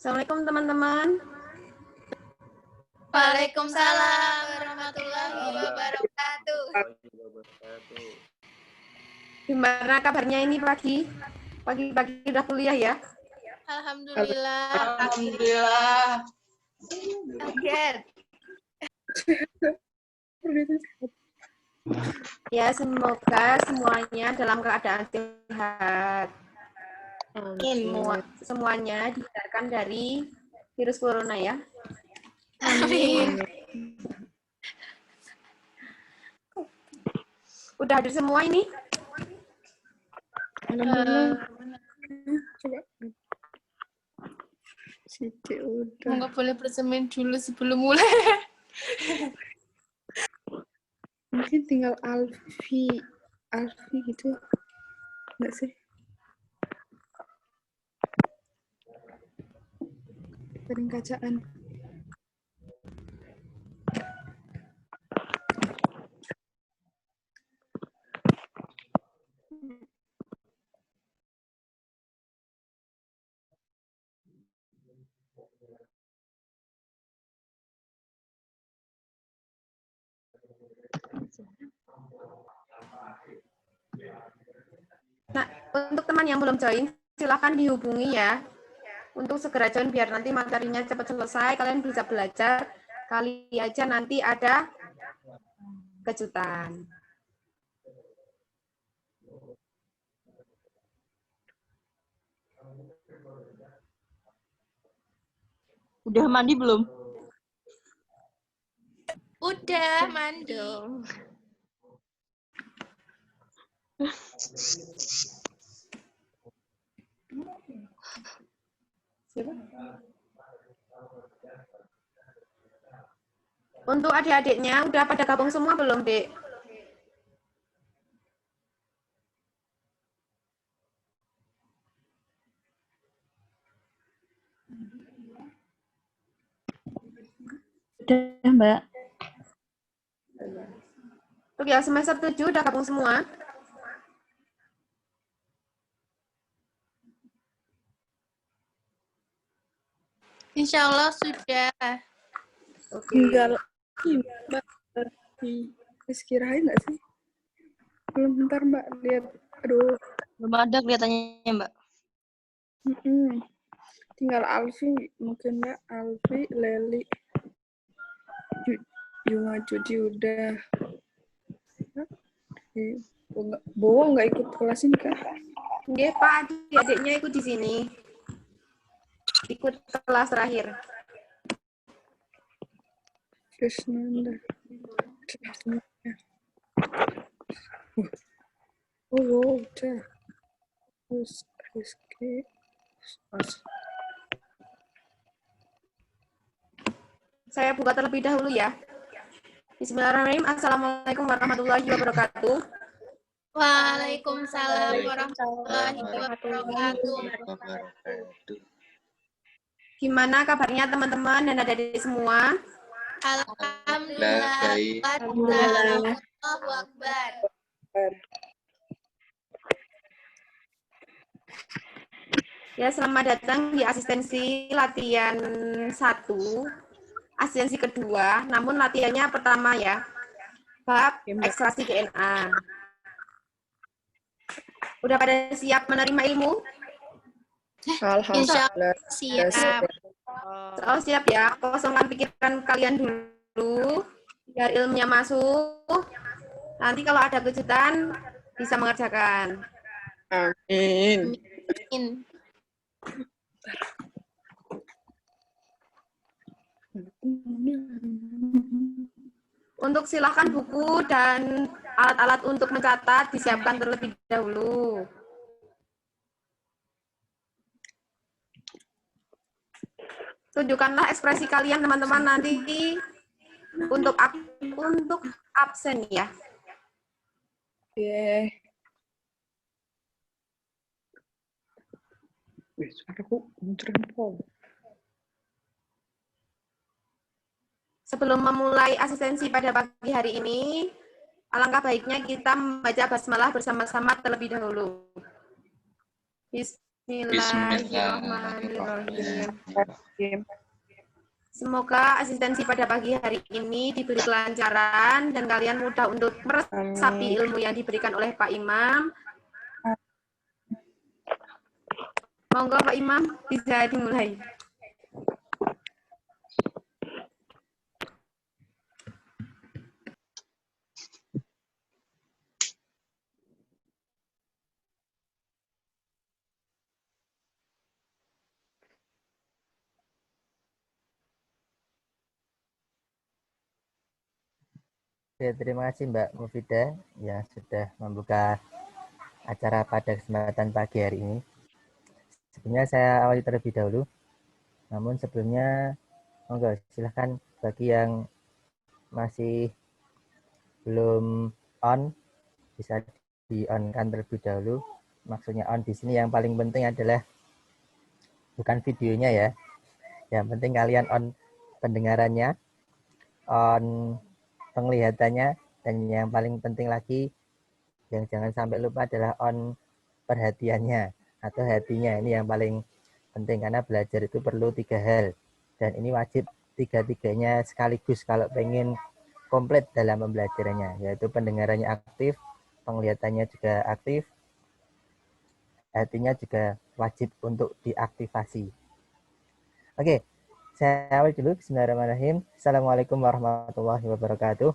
Assalamualaikum teman-teman. Waalaikumsalam warahmatullahi wabarakatuh. Gimana kabarnya ini pagi? Pagi-pagi udah kuliah ya? Alhamdulillah. Alhamdulillah. Kaget. Ya, semoga semuanya dalam keadaan sehat. Semuanya dihindarkan dari virus corona ya. Amin. Udah hadir semua ini? Coba. Siti udah. Nggak boleh bersemin dulu sebelum mulai. Mungkin tinggal Alfi gitu. Enggak sih? Paling kacaan. Nah, untuk teman yang belum join, silakan dihubungi ya. Untuk segera join biar nanti materinya cepat selesai, kalian bisa belajar. Kali aja nanti ada kejutan. Udah mandi belum? Udah mandi. Untuk adik-adiknya, udah pada gabung semua belum, Dek? Udah, Mbak. Untuk yang semester 7 udah gabung semua? Insya Allah sudah. Tinggal Mbak. Kirain nggak sih? Belum, bentar Mbak, lihat. Aduh. Belum ada kelihatannya, Mbak. Tinggal Alfi, mungkin Mbak. Alfi, Leli. Yunga Judi udah. Bowo nggak ikut kelas ini, Kak? Nggih, Pak, adik-adiknya ikut di sini. Ikut kelas terakhir. Krisnanda. Oh, udah. Terus Rizky. Saya buka terlebih dahulu ya. Bismillahirrahmanirrahim. Assalamualaikum warahmatullahi wabarakatuh. Waalaikumsalam warahmatullahi wabarakatuh. Gimana kabarnya teman-teman dan adik-adik semua? Alhamdulillah. Baik. Allahu Akbar. Ya, selamat datang di asistensi latihan 1, asistensi kedua, namun latihannya pertama ya, bab ekstraksi DNA. Udah pada siap menerima ilmu? Insya Allah siap. Oh, siap ya, kosongkan pikiran kalian dulu, biar ilmunya masuk. Nanti kalau ada kejutan, bisa mengerjakan. Amin. Amin. Untuk silakan buku dan alat-alat untuk mencatat disiapkan terlebih dahulu. Tunjukkanlah ekspresi kalian teman-teman nanti untuk absen ya. Yeah. Suaraku muncul. Sebelum memulai asistensi pada pagi hari ini, alangkah baiknya kita membaca basmalah bersama-sama terlebih dahulu. Bismillahirrahmanirrahim. Semoga asistensi pada pagi hari ini diberi kelancaran dan kalian mudah untuk meresapi ilmu yang diberikan oleh Pak Imam. Monggo Pak Imam, bisa dimulai. Oke, terima kasih Mbak Mufidah yang sudah membuka acara pada kesempatan pagi hari ini. Sebelumnya saya awali terlebih dahulu. Namun sebelumnya, monggo silahkan bagi yang masih belum on, bisa di-on-kan terlebih dahulu. Maksudnya on di sini yang paling penting adalah bukan videonya ya. Yang penting kalian on pendengarannya, on penglihatannya, dan yang paling penting lagi yang jangan sampai lupa adalah on perhatiannya atau hatinya. Ini yang paling penting karena belajar itu perlu 3 hal dan ini wajib 3-3-nya sekaligus kalau pengen komplit dalam pembelajarannya, yaitu pendengarannya aktif, penglihatannya juga aktif, hatinya juga wajib untuk diaktifasi. Oke, saya awal dulu. Bismillahirrahmanirrahim. Assalamualaikum warahmatullahi wabarakatuh.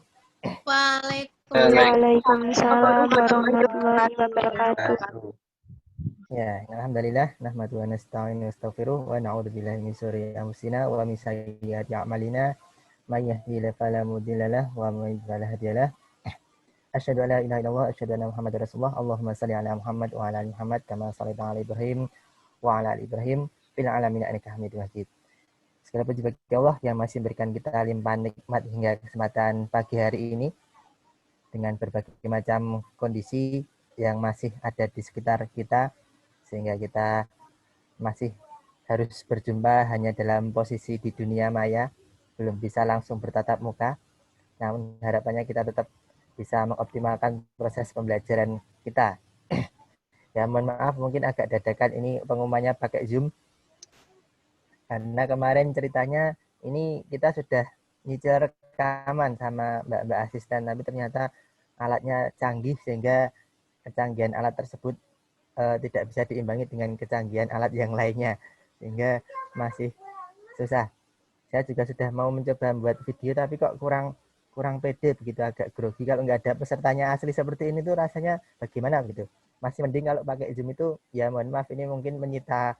Waalaikumsalam warahmatullahi wabarakatuh. Ya, alhamdulillah nahmadu wa nasta'inu wa nastaghfiruh wa na'udzubillahi min syururi anfusina wa min sayyiati a'malina may yahdihillahu fala mudilla lahu wa may yudlil fala hadiya lahu. Asyhadu an la ilaha illallah wa asyhadu anna Muhammadar Rasulullah. Allahumma shalli ala Muhammad wa ala ali Muhammad kama shallaita ala Ibrahim wa ala ali Ibrahim fil alamin innaka Hamidum Majid. Segala puji bagi Allah yang masih memberikan kita limpahan nikmat hingga kesempatan pagi hari ini dengan berbagai macam kondisi yang masih ada di sekitar kita, sehingga kita masih harus berjumpa hanya dalam posisi di dunia maya, belum bisa langsung bertatap muka. Namun harapannya kita tetap bisa mengoptimalkan proses pembelajaran kita. Ya, mohon maaf mungkin agak dadakan ini pengumumannya pakai Zoom. Karena kemarin ceritanya ini kita sudah nyicil rekaman sama Mbak asisten, tapi ternyata alatnya canggih sehingga kecanggihan alat tersebut tidak bisa diimbangi dengan kecanggihan alat yang lainnya, sehingga masih susah. Saya juga sudah mau mencoba membuat video tapi kok kurang pede begitu, agak grogi kalau nggak ada pesertanya asli seperti ini tuh rasanya bagaimana gitu. Masih mending kalau pakai Zoom itu, ya mohon maaf ini mungkin menyita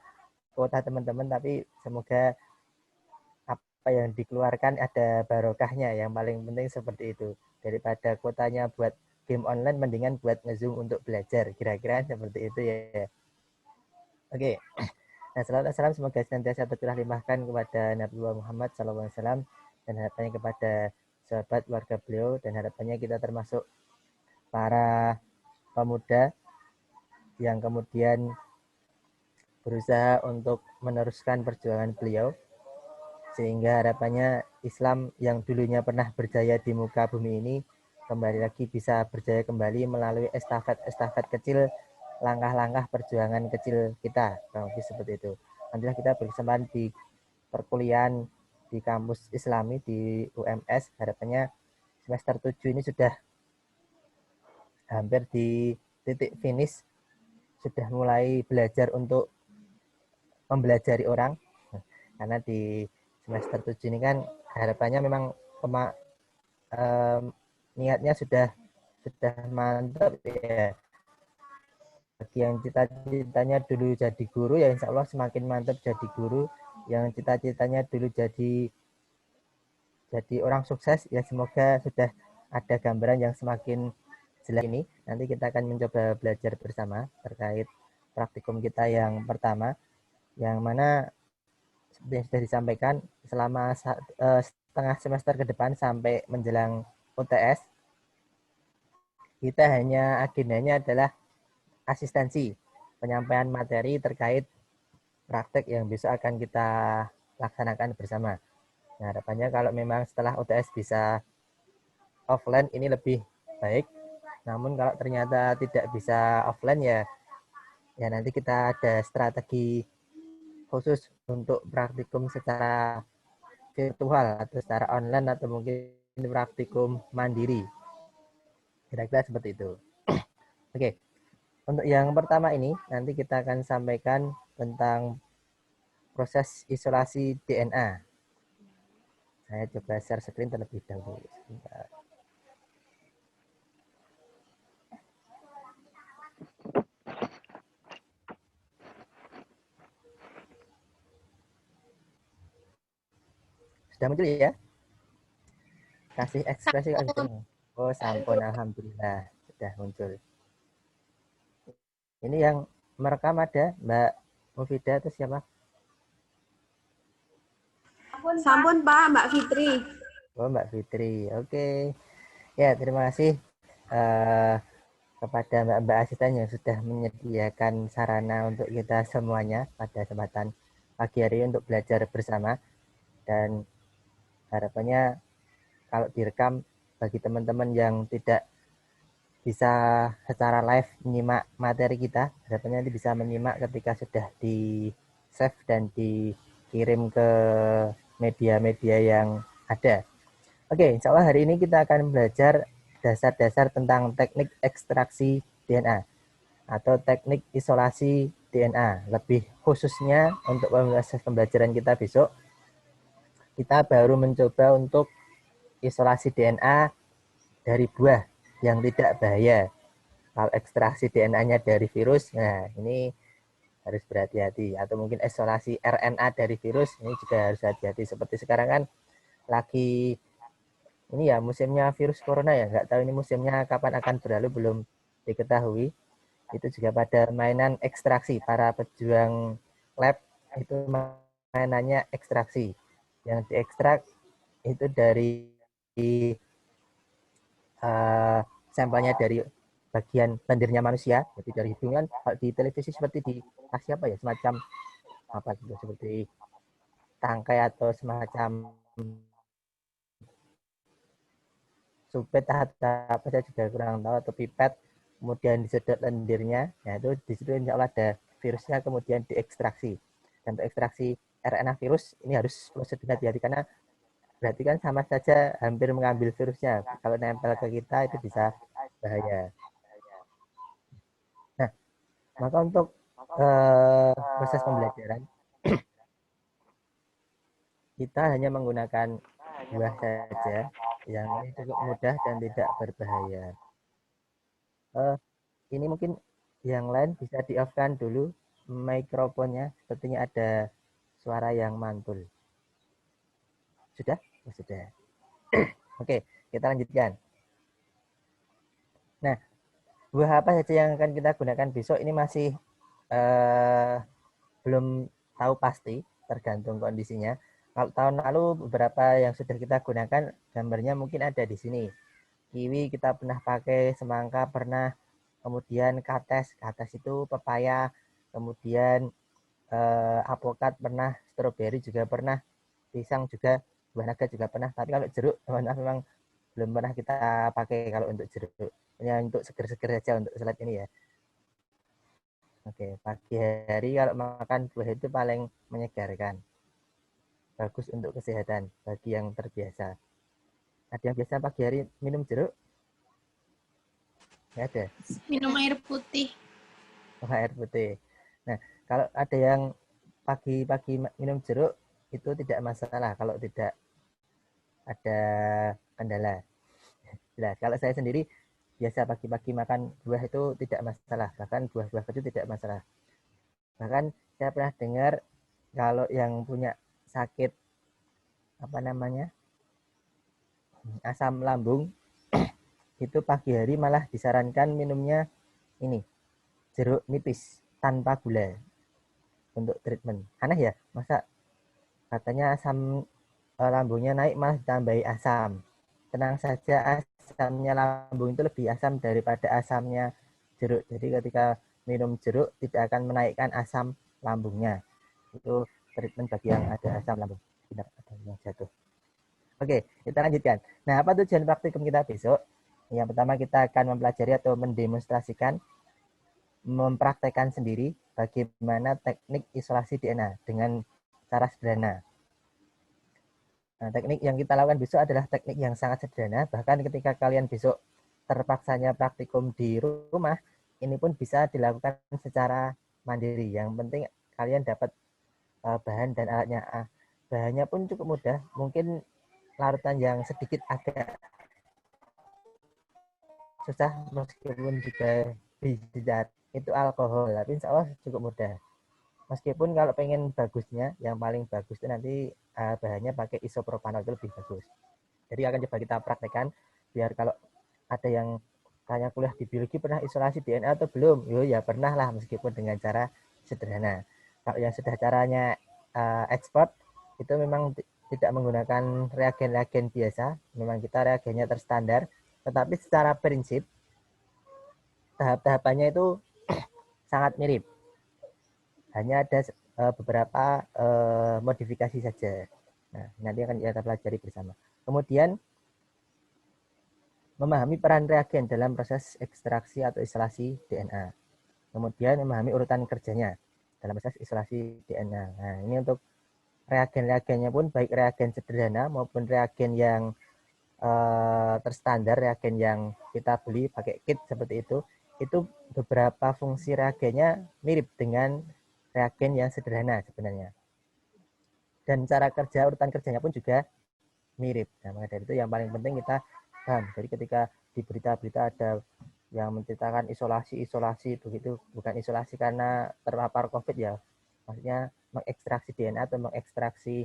kuota teman-teman, tapi semoga apa yang dikeluarkan ada barokahnya. Yang paling penting seperti itu, daripada kuotanya buat game online mendingan buat nge-Zoom untuk belajar, kira-kira seperti itu ya. Oke. Nah, salam semoga senantiasa tercurah limpahkan kepada Nabi Muhammad SAW dan harapannya kepada sahabat warga beliau, dan harapannya kita termasuk para pemuda yang kemudian berusaha untuk meneruskan perjuangan beliau, sehingga harapannya Islam yang dulunya pernah berjaya di muka bumi ini kembali lagi bisa berjaya kembali melalui estafet kecil, langkah-langkah perjuangan kecil kita, kurang lebih seperti itu. Nantilah kita berkesempatan di perkuliahan di kampus Islami di UMS, harapannya semester 7 ini sudah hampir di titik finish, sudah mulai belajar untuk mempelajari orang, karena di semester 7 ini kan harapannya memang niatnya sudah mantap ya. Bagi yang cita-citanya dulu jadi guru, ya insya Allah semakin mantap jadi guru. Yang cita-citanya dulu jadi orang sukses, ya semoga sudah ada gambaran yang semakin jelas ini. Nanti kita akan mencoba belajar bersama terkait praktikum kita yang pertama, yang mana seperti yang sudah disampaikan selama setengah semester ke depan sampai menjelang UTS, kita hanya agendanya adalah asistensi penyampaian materi terkait praktek yang besok akan kita laksanakan bersama. Nah, harapannya kalau memang setelah UTS bisa offline ini lebih baik. Namun kalau ternyata tidak bisa offline, ya Ya, nanti kita ada strategi khusus untuk praktikum secara virtual atau secara online atau mungkin praktikum mandiri. Kira-kira seperti itu. Oke, untuk yang pertama ini nanti kita akan sampaikan tentang proses isolasi DNA. Saya coba share screen terlebih dahulu. Sebentar. Sudah muncul ya? Kasih ekspresi kalau sudah. Oh, sampun, alhamdulillah sudah muncul. Ini yang merekam ada Mbak Mufidah atau siapa? Sampun Pak, Mbak Fitri. Oh, Mbak Fitri. Oke. Ya, terima kasih kepada Mbak Asisten yang sudah menyediakan sarana untuk kita semuanya pada kesempatan pagi hari untuk belajar bersama. Dan harapannya kalau direkam bagi teman-teman yang tidak bisa secara live menyimak materi kita, harapannya nanti bisa menyimak ketika sudah di save dan dikirim ke media-media yang ada. Oke, insya Allah hari ini kita akan belajar dasar-dasar tentang teknik ekstraksi DNA atau teknik isolasi DNA. Lebih khususnya untuk proses pembelajaran kita besok, kita baru mencoba untuk isolasi DNA dari buah yang tidak bahaya. Kalau ekstraksi DNA-nya dari virus, nah ini harus berhati-hati. Atau mungkin isolasi RNA dari virus, ini juga harus hati-hati. Seperti sekarang kan lagi ini ya musimnya virus corona ya, nggak tahu ini musimnya kapan akan berlalu, belum diketahui. Itu juga pada mainan ekstraksi, para pejuang lab itu mainannya ekstraksi. Yang diekstrak itu dari sampelnya dari bagian lendirnya manusia, jadi dari hidungan. Kalau di televisi seperti dikasih apa ya, semacam apa gitu, seperti tangkai atau semacam supet atau apa, saya juga kurang tahu, atau pipet, kemudian disedot lendirnya. Nah itu di situ insya Allah ada virusnya, kemudian diekstraksi. Dan untuk ekstraksi RNA virus ini harus prosedur hati-hati, karena berarti kan sama saja hampir mengambil virusnya. Kalau nempel ke kita itu bisa bahaya. Nah, maka untuk proses pembelajaran kita hanya menggunakan buah saja yang ini cukup mudah dan tidak berbahaya. Ini mungkin yang lain bisa di-off-kan dulu mikrofonnya, sepertinya ada suara yang mantul. Sudah? Oh, sudah. Oke, kita lanjutkan. Nah, buah apa saja yang akan kita gunakan besok ini masih belum tahu pasti, tergantung kondisinya. Kalau tahun lalu beberapa yang sudah kita gunakan gambarnya mungkin ada di sini. Kiwi kita pernah pakai, semangka pernah, kemudian kates itu pepaya, kemudian apokat pernah, stroberi juga pernah, pisang juga, buah naga juga pernah. Tapi kalau jeruk memang belum pernah kita pakai kalau untuk jeruk. Hanya untuk seger-seger saja untuk slide ini ya. Oke, pagi hari kalau makan buah itu paling menyegarkan. Bagus untuk kesehatan bagi yang terbiasa. Ada yang biasa pagi hari minum jeruk? Nggak ada. Minum air putih. Oh, air putih. Nah, kalau ada yang pagi-pagi minum jeruk itu tidak masalah kalau tidak ada kendala. Nah, kalau saya sendiri biasa pagi-pagi makan buah itu tidak masalah. Bahkan buah-buah kecil tidak masalah. Bahkan saya pernah dengar kalau yang punya sakit apa namanya, asam lambung, itu pagi hari malah disarankan minumnya ini, jeruk nipis tanpa gula untuk treatment. Aneh ya, masa katanya asam lambungnya naik malah ditambahi asam. Tenang saja, asamnya lambung itu lebih asam daripada asamnya jeruk. Jadi ketika minum jeruk tidak akan menaikkan asam lambungnya. Itu treatment bagi yang ada asam lambung. Tidak ada yang jatuh. Oke, kita lanjutkan. Nah, apa tujuan praktikum kita besok? Yang pertama kita akan mempelajari atau mendemonstrasikan mempraktekkan sendiri bagaimana teknik isolasi DNA dengan cara sederhana. Nah, teknik yang kita lakukan besok adalah teknik yang sangat sederhana. Bahkan ketika kalian besok terpaksanya praktikum di rumah, ini pun bisa dilakukan secara mandiri. Yang penting kalian dapat bahan dan alatnya. Bahannya pun cukup mudah. Mungkin larutan yang sedikit agak susah meskipun juga bisa itu alkohol. Tapi insya Allah cukup mudah. Meskipun kalau pengen bagusnya, yang paling bagus itu nanti bahannya pakai isopropanol itu lebih bagus. Jadi akan coba kita praktekkan biar kalau ada yang tanya kuliah di biologi pernah isolasi DNA atau belum? Yo ya pernah lah meskipun dengan cara sederhana. Kalau yang sudah caranya ekspor itu memang tidak menggunakan reagen-reagen biasa, memang kita reagennya terstandar, tetapi secara prinsip tahap-tahapannya itu sangat mirip. Hanya ada beberapa modifikasi saja. Nah, nanti akan kita pelajari bersama. Kemudian memahami peran reagen dalam proses ekstraksi atau isolasi DNA. Kemudian memahami urutan kerjanya dalam proses isolasi DNA. Nah, ini untuk reagen-reagennya pun baik reagen sederhana maupun reagen yang terstandar, reagen yang kita beli pakai kit seperti itu beberapa fungsi reagennya mirip dengan reagen yang sederhana sebenarnya. Dan cara kerja, urutan kerjanya pun juga mirip. Nah, maka dari itu yang paling penting kita paham. Jadi ketika di berita-berita ada yang menceritakan isolasi begitu, bukan isolasi karena terpapar COVID ya. Maksudnya mengekstraksi DNA atau mengekstraksi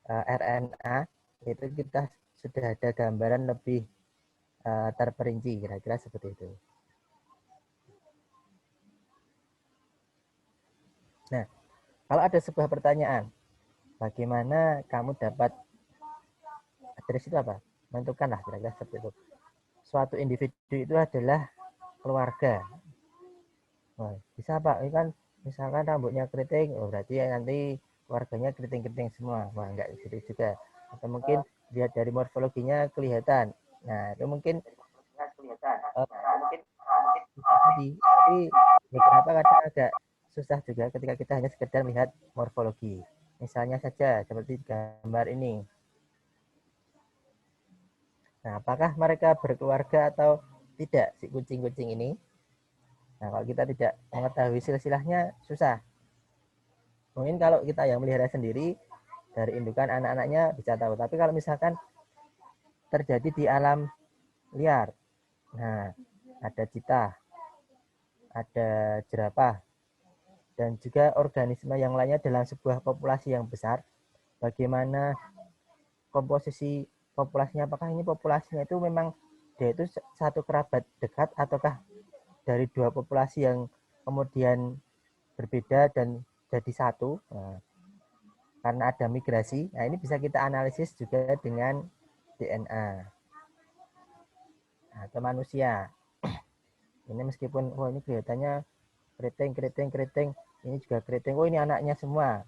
RNA, itu kita sudah ada gambaran lebih terperinci, kira-kira seperti itu. Nah, kalau ada sebuah pertanyaan, bagaimana kamu dapat dari situ apa? Menentukanlah kira-kira seperti itu. Suatu individu itu adalah keluarga. Nah, bisa Pak, ini kan misalkan rambutnya keriting, oh berarti ya nanti keluarganya keriting-keriting semua. Wah, enggak gitu juga. Atau mungkin lihat dari morfologinya kelihatan. Nah, itu mungkin tapi beberapa kadang agak susah juga ketika kita hanya sekedar melihat morfologi. Misalnya saja seperti gambar ini. Nah, apakah mereka berkeluarga atau tidak si kucing-kucing ini? Nah, kalau kita tidak mengetahui silsilahnya, susah. Mungkin kalau kita yang melihara sendiri, dari indukan anak-anaknya bisa tahu. Tapi kalau misalkan terjadi di alam liar, nah, ada citah, ada jerapah, dan juga organisme yang lainnya dalam sebuah populasi yang besar, bagaimana komposisi populasinya, apakah ini populasinya itu memang dia itu satu kerabat dekat ataukah dari dua populasi yang kemudian berbeda dan jadi satu. Nah, karena ada migrasi, nah ini bisa kita analisis juga dengan DNA atau manusia. Ini meskipun ini kelihatannya keriting, ini juga keriting, ini anaknya semua.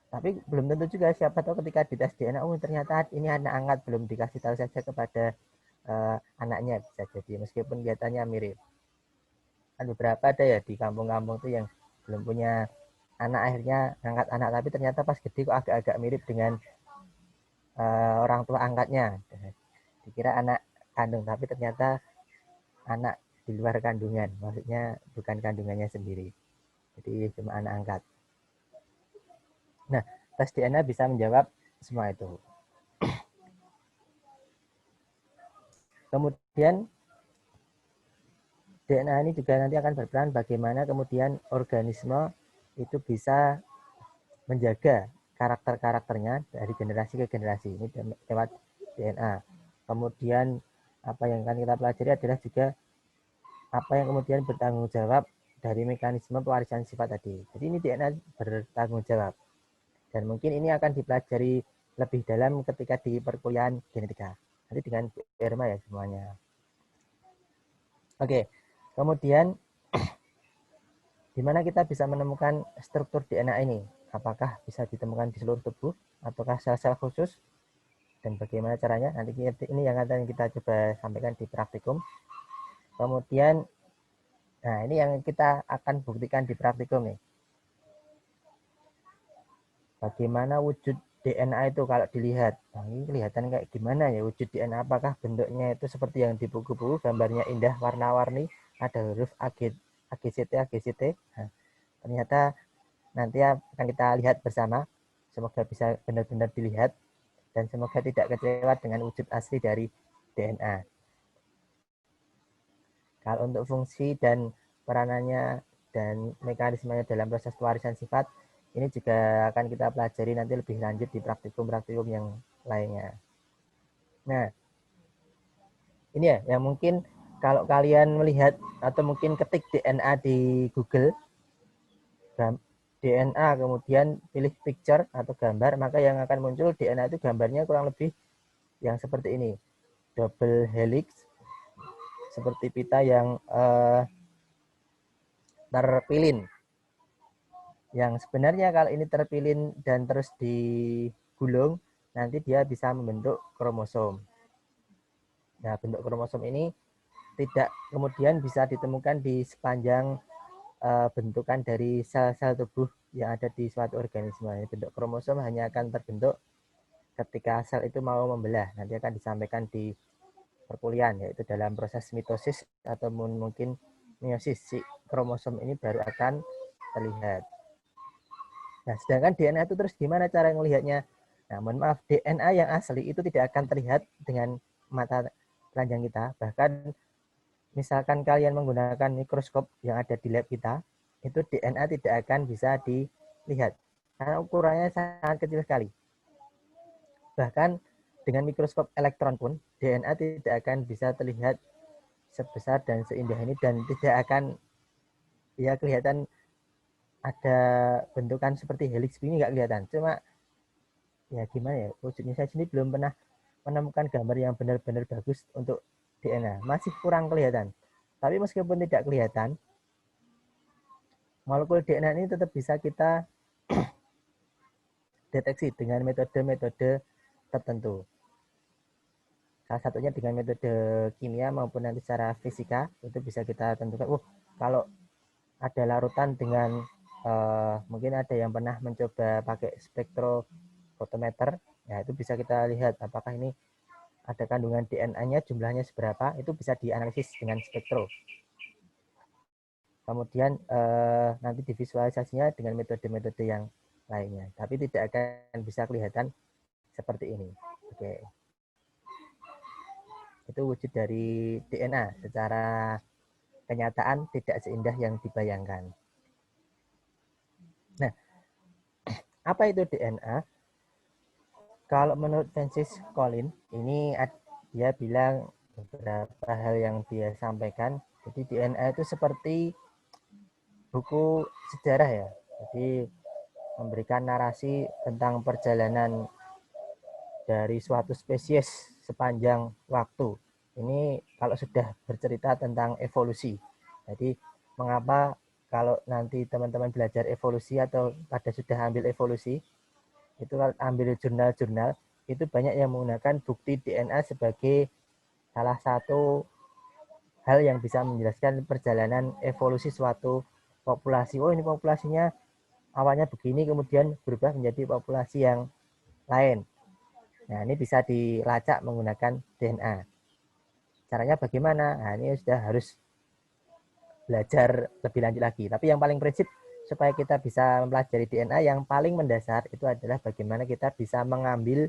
Tapi belum tentu juga, siapa tahu ketika dites DNA, ternyata ini anak angkat, belum dikasih tahu saja kepada anaknya, bisa jadi meskipun kelihatannya mirip. Kan beberapa ada ya di kampung-kampung tuh yang belum punya anak, akhirnya angkat anak, tapi ternyata pas gede kok agak-agak mirip dengan orang tua angkatnya. Dikira anak kandung, tapi ternyata anak di luar kandungan, maksudnya bukan kandungannya sendiri. Jadi cuma anak angkat. Nah, tes DNA bisa menjawab semua itu. Kemudian DNA ini juga nanti akan berperan bagaimana kemudian organisme itu bisa menjaga karakter-karakternya dari generasi ke generasi. Ini lewat DNA. Kemudian apa yang akan kita pelajari adalah juga apa yang kemudian bertanggung jawab dari mekanisme pewarisan sifat tadi. Jadi ini DNA bertanggung jawab. Dan mungkin ini akan dipelajari lebih dalam ketika di perkuliahan genetika. Nanti dengan Irma ya semuanya. Oke, kemudian di mana kita bisa menemukan struktur DNA ini? Apakah bisa ditemukan di seluruh tubuh ataukah sel-sel khusus? Dan bagaimana caranya? Nanti ini yang akan kita coba sampaikan di praktikum. Kemudian Nah, ini yang kita akan buktikan di praktikum nih. Bagaimana wujud DNA itu kalau dilihat. Nah, ini kelihatan kayak gimana ya wujud DNA. Apakah bentuknya itu seperti yang di buku-buku, gambarnya indah, warna-warni, ada huruf AGCT, AGCT. Nah, ternyata nanti akan kita lihat bersama. Semoga bisa benar-benar dilihat. Dan semoga tidak kecewa dengan wujud asli dari DNA. Kalau untuk fungsi dan peranannya dan mekanismenya dalam proses pewarisan sifat, ini juga akan kita pelajari nanti lebih lanjut di praktikum-praktikum yang lainnya. Nah, ini ya, yang mungkin kalau kalian melihat atau mungkin ketik DNA di Google, DNA kemudian pilih picture atau gambar, maka yang akan muncul DNA itu gambarnya kurang lebih yang seperti ini. Double helix, seperti pita yang terpilin. Yang sebenarnya kalau ini terpilin dan terus digulung, nanti dia bisa membentuk kromosom. Nah, bentuk kromosom ini tidak kemudian bisa ditemukan di sepanjang bentukan dari sel-sel tubuh yang ada di suatu organisme. Bentuk kromosom hanya akan terbentuk ketika sel itu mau membelah. Nanti akan disampaikan di perkuliahan, yaitu dalam proses mitosis atau mungkin meiosis. Si kromosom ini baru akan terlihat. Nah, sedangkan DNA itu terus gimana cara melihatnya? Nah, mohon maaf, DNA yang asli itu tidak akan terlihat dengan mata telanjang kita. Bahkan misalkan kalian menggunakan mikroskop yang ada di lab kita, itu DNA tidak akan bisa dilihat. Karena ukurannya sangat kecil sekali. Bahkan dengan mikroskop elektron pun, DNA tidak akan bisa terlihat sebesar dan seindah ini dan tidak akan ya kelihatan ada bentukan seperti helix ini nggak kelihatan. Cuma ya gimana ya, wujudnya saya sendiri belum pernah menemukan gambar yang benar-benar bagus untuk DNA. Masih kurang kelihatan. Tapi meskipun tidak kelihatan, molekul DNA ini tetap bisa kita deteksi dengan metode-metode tertentu. Salah satunya dengan metode kimia maupun nanti secara fisika, itu bisa kita tentukan, kalau ada larutan dengan mungkin ada yang pernah mencoba pakai spektrofotometer, ya itu bisa kita lihat apakah ini ada kandungan DNA-nya jumlahnya seberapa, itu bisa dianalisis dengan spektro. Kemudian nanti divisualisasinya dengan metode-metode yang lainnya, tapi tidak akan bisa kelihatan seperti ini. Oke. Itu wujud dari DNA secara kenyataan tidak seindah yang dibayangkan. Nah, apa itu DNA? Kalau menurut Francis Collins, ini dia bilang beberapa hal yang dia sampaikan. Jadi DNA itu seperti buku sejarah ya. Jadi memberikan narasi tentang perjalanan dari suatu spesies sepanjang waktu. Ini kalau sudah bercerita tentang evolusi. Jadi mengapa kalau nanti teman-teman belajar evolusi atau pada sudah ambil evolusi, itu ambil jurnal-jurnal, itu banyak yang menggunakan bukti DNA sebagai salah satu hal yang bisa menjelaskan perjalanan evolusi suatu populasi. Oh, ini populasinya awalnya begini, kemudian berubah menjadi populasi yang lain. Nah, ini bisa dilacak menggunakan DNA. Caranya bagaimana? Nah, ini sudah harus belajar lebih lanjut lagi. Tapi yang paling prinsip supaya kita bisa mempelajari DNA, yang paling mendasar itu adalah bagaimana kita bisa mengambil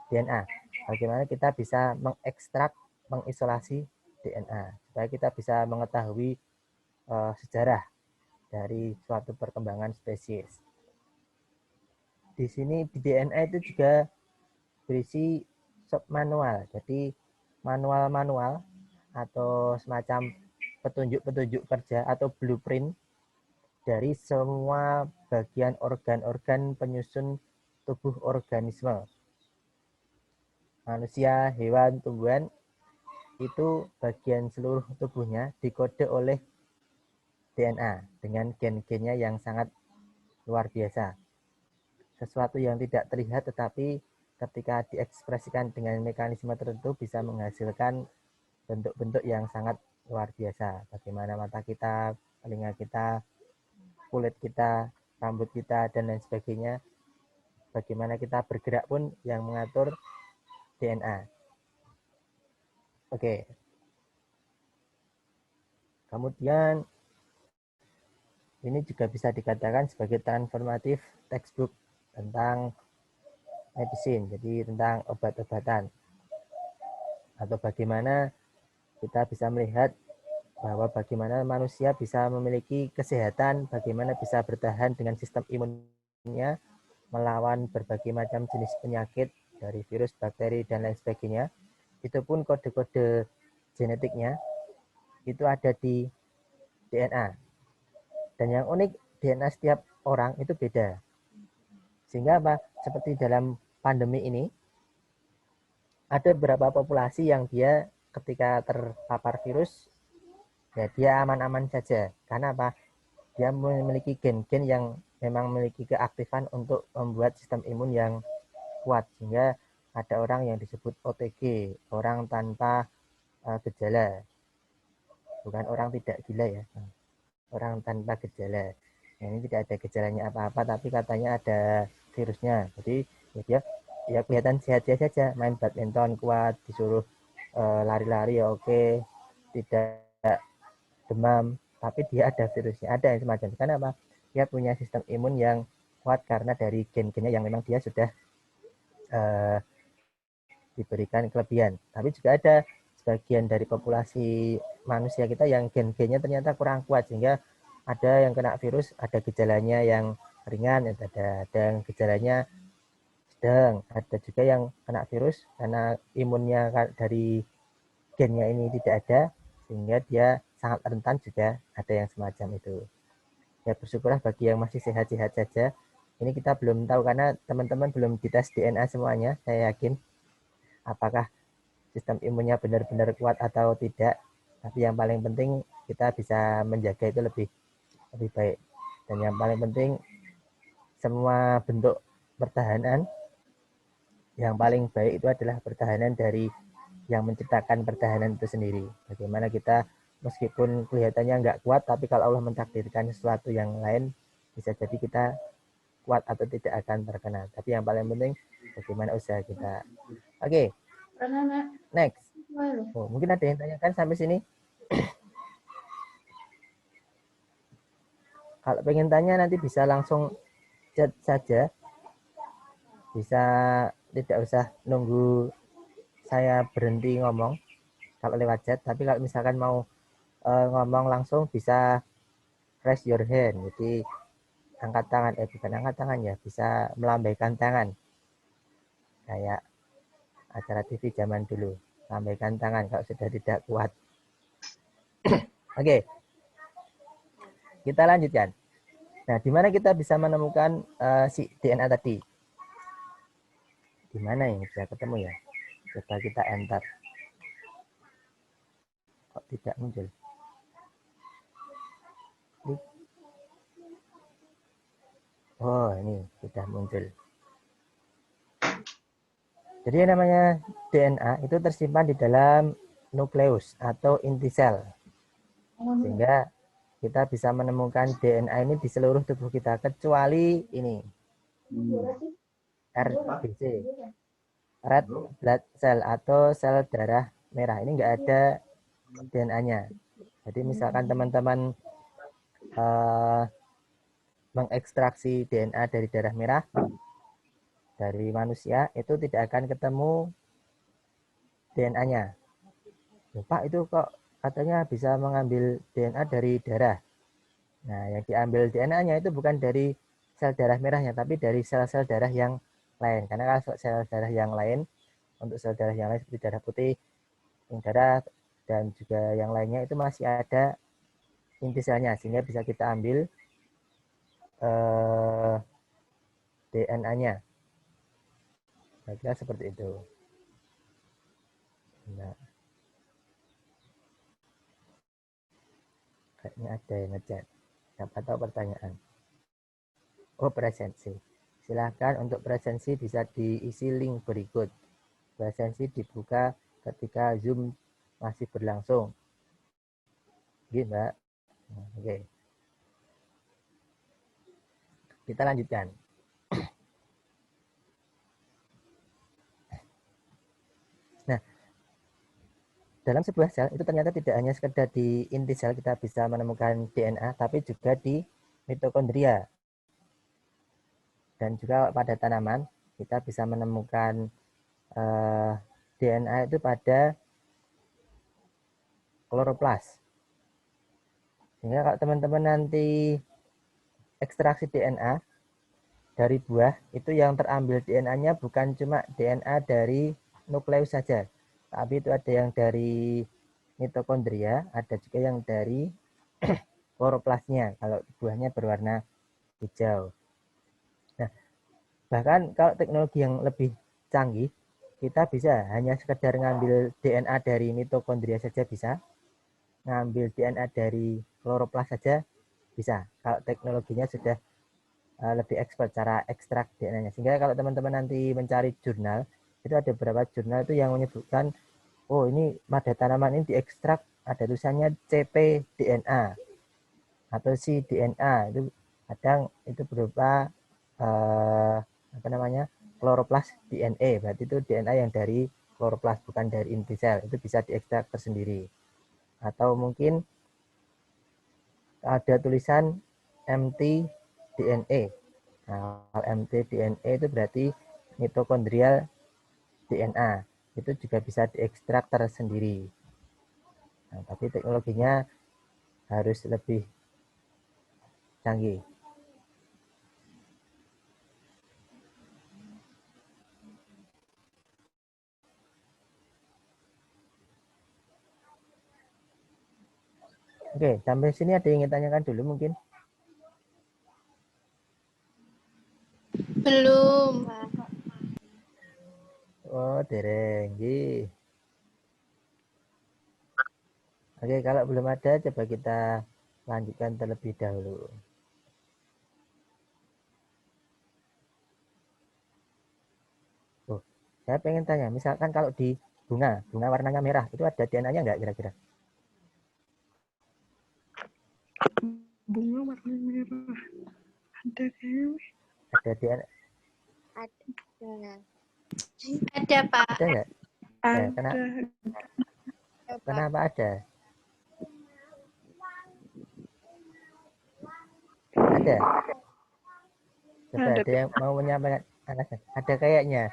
DNA. Bagaimana kita bisa mengekstrak, mengisolasi DNA. Supaya kita bisa mengetahui sejarah dari suatu perkembangan spesies. Di sini di DNA itu juga berisi submanual. Jadi manual-manual atau semacam petunjuk-petunjuk kerja atau blueprint dari semua bagian organ-organ penyusun tubuh organisme. Manusia, hewan, tumbuhan, itu bagian seluruh tubuhnya dikode oleh DNA dengan gen-gennya yang sangat luar biasa. Sesuatu yang tidak terlihat tetapi ketika diekspresikan dengan mekanisme tertentu bisa menghasilkan bentuk-bentuk yang sangat luar biasa. Bagaimana mata kita, telinga kita, kulit kita, rambut kita, dan lain sebagainya. Bagaimana kita bergerak pun yang mengatur DNA. Oke. Kemudian ini juga bisa dikatakan sebagai transformatif textbook tentang medicine, jadi tentang obat-obatan. Atau bagaimana kita bisa melihat bahwa bagaimana manusia bisa memiliki kesehatan, bagaimana bisa bertahan dengan sistem imunnya, melawan berbagai macam jenis penyakit dari virus, bakteri, dan lain sebagainya. Itu pun kode-kode genetiknya itu ada di DNA. Dan yang unik, DNA setiap orang itu beda. Sehingga apa? Seperti dalam pandemi ini, ada beberapa populasi yang dia ketika terpapar virus, ya dia aman-aman saja. Karena apa? Dia memiliki gen-gen yang memang memiliki keaktifan untuk membuat sistem imun yang kuat. Sehingga ada orang yang disebut OTG, orang tanpa gejala. Bukan orang tidak gila ya, orang tanpa gejala. Nah, ini tidak ada gejalanya apa-apa, tapi katanya ada virusnya. Jadi ya kelihatan sehat-sehat saja, main badminton kuat, disuruh lari-lari ya oke, tidak demam, tapi dia ada virusnya, ada yang semacam. Kenapa? Dia punya sistem imun yang kuat karena dari gen-gennya yang memang dia sudah diberikan kelebihan. Tapi juga ada sebagian dari populasi manusia kita yang gen-gennya ternyata kurang kuat, sehingga ada yang kena virus, ada gejalanya yang ringan, ada yang gejalanya sedang, ada juga yang kena virus karena imunnya dari gennya ini tidak ada, sehingga dia sangat rentan, juga ada yang semacam itu. Ya bersyukurlah bagi yang masih sehat-sehat saja. Ini kita belum tahu karena teman-teman belum dites DNA semuanya, saya yakin. Apakah sistem imunnya benar-benar kuat atau tidak, tapi yang paling penting kita bisa menjaga itu lebih baik. Dan yang paling penting semua bentuk pertahanan yang paling baik itu adalah pertahanan dari yang menciptakan pertahanan itu sendiri. Bagaimana kita meskipun kelihatannya nggak kuat, tapi kalau Allah mentakdirkan sesuatu yang lain, bisa jadi kita kuat atau tidak akan terkena. Tapi yang paling penting bagaimana usaha kita. Oke. Next. Oh, mungkin ada yang tanyakan sampai sini? Kalau pengen tanya nanti bisa langsung chat saja. Bisa, tidak usah nunggu saya berhenti ngomong kalau lewat chat. Tapi kalau misalkan mau ngomong langsung bisa raise your hand. Jadi angkat tangan, bukan angkat tangan ya, bisa melambaikan tangan. Kayak acara TV zaman dulu. Lambaikan tangan kalau sudah tidak kuat. Oke. Kita lanjutkan. Nah, di mana kita bisa menemukan si DNA tadi? Di mana yang bisa ketemu ya? Coba kita enter. Kok tidak muncul? Oh, ini sudah muncul. Jadi yang namanya DNA itu tersimpan di dalam nukleus atau inti sel. Sehingga kita bisa menemukan DNA ini di seluruh tubuh kita kecuali ini. RBC. Red blood cell atau sel darah merah. Ini enggak ada DNA-nya. Jadi misalkan teman-teman mengekstraksi DNA dari darah merah dari manusia, itu tidak akan ketemu DNA-nya. Pak, itu kok katanya bisa mengambil DNA dari darah. Nah, yang diambil DNA-nya itu bukan dari sel darah merahnya, tapi dari sel-sel darah yang lain. Karena kalau sel darah yang lain, untuk sel darah yang lain seperti darah putih, darah, dan juga yang lainnya itu masih ada inti selnya, sehingga bisa kita ambil DNA-nya. Kira-kira seperti itu. Nah, kayaknya ada yang ngechat. Siapa tahu pertanyaan. Oh, presensi. Silahkan untuk presensi bisa diisi link berikut. Presensi dibuka ketika Zoom masih berlangsung. Oke, Mbak. Oke. Kita lanjutkan. Nah, dalam sebuah sel itu ternyata tidak hanya sekedar di inti sel kita bisa menemukan DNA, tapi juga di mitokondria. Dan juga pada tanaman kita bisa menemukan DNA itu pada kloroplas. Sehingga kalau teman-teman nanti ekstraksi DNA dari buah, itu yang terambil DNA-nya bukan cuma DNA dari nukleus saja, tapi itu ada yang dari mitokondria, ada juga yang dari kloroplasnya kalau buahnya berwarna hijau. Nah, bahkan kalau teknologi yang lebih canggih, kita bisa hanya sekedar ngambil DNA dari mitokondria saja bisa, ngambil DNA dari kloroplas saja bisa. Kalau teknologinya sudah lebih expert cara ekstrak DNA-nya. Sehingga kalau teman-teman nanti mencari jurnal, itu ada beberapa jurnal itu yang menyebutkan, oh ini pada tanaman ini diekstrak, ada tulisannya cpDNA atau cDNA. Itu kadang itu berupa apa namanya kloroplas DNA. Berarti itu DNA yang dari kloroplas, bukan dari inti sel. Itu bisa diekstrak tersendiri. Atau mungkin ada tulisan mtDNA. Nah, mtDNA itu berarti mitokondrial DNA. Itu juga bisa diekstrak tersendiri. Nah, tapi teknologinya harus lebih canggih. Oke, sampai sini ada yang ingin tanyakan dulu mungkin? Belum. Oh, dereng. Oke, kalau belum ada, coba kita lanjutkan terlebih dahulu. Oh, saya pengen tanya, misalkan kalau di bunga warnanya merah, itu ada DNA-nya nggak kira-kira? Bunga warna merah. Ada kayaknya. Ada DNA? Ada, Pak. Ada nggak? Ya, Ada. kenapa ada? Ada? Coba ada yang mau menyampaikan alasan? Ada kayaknya.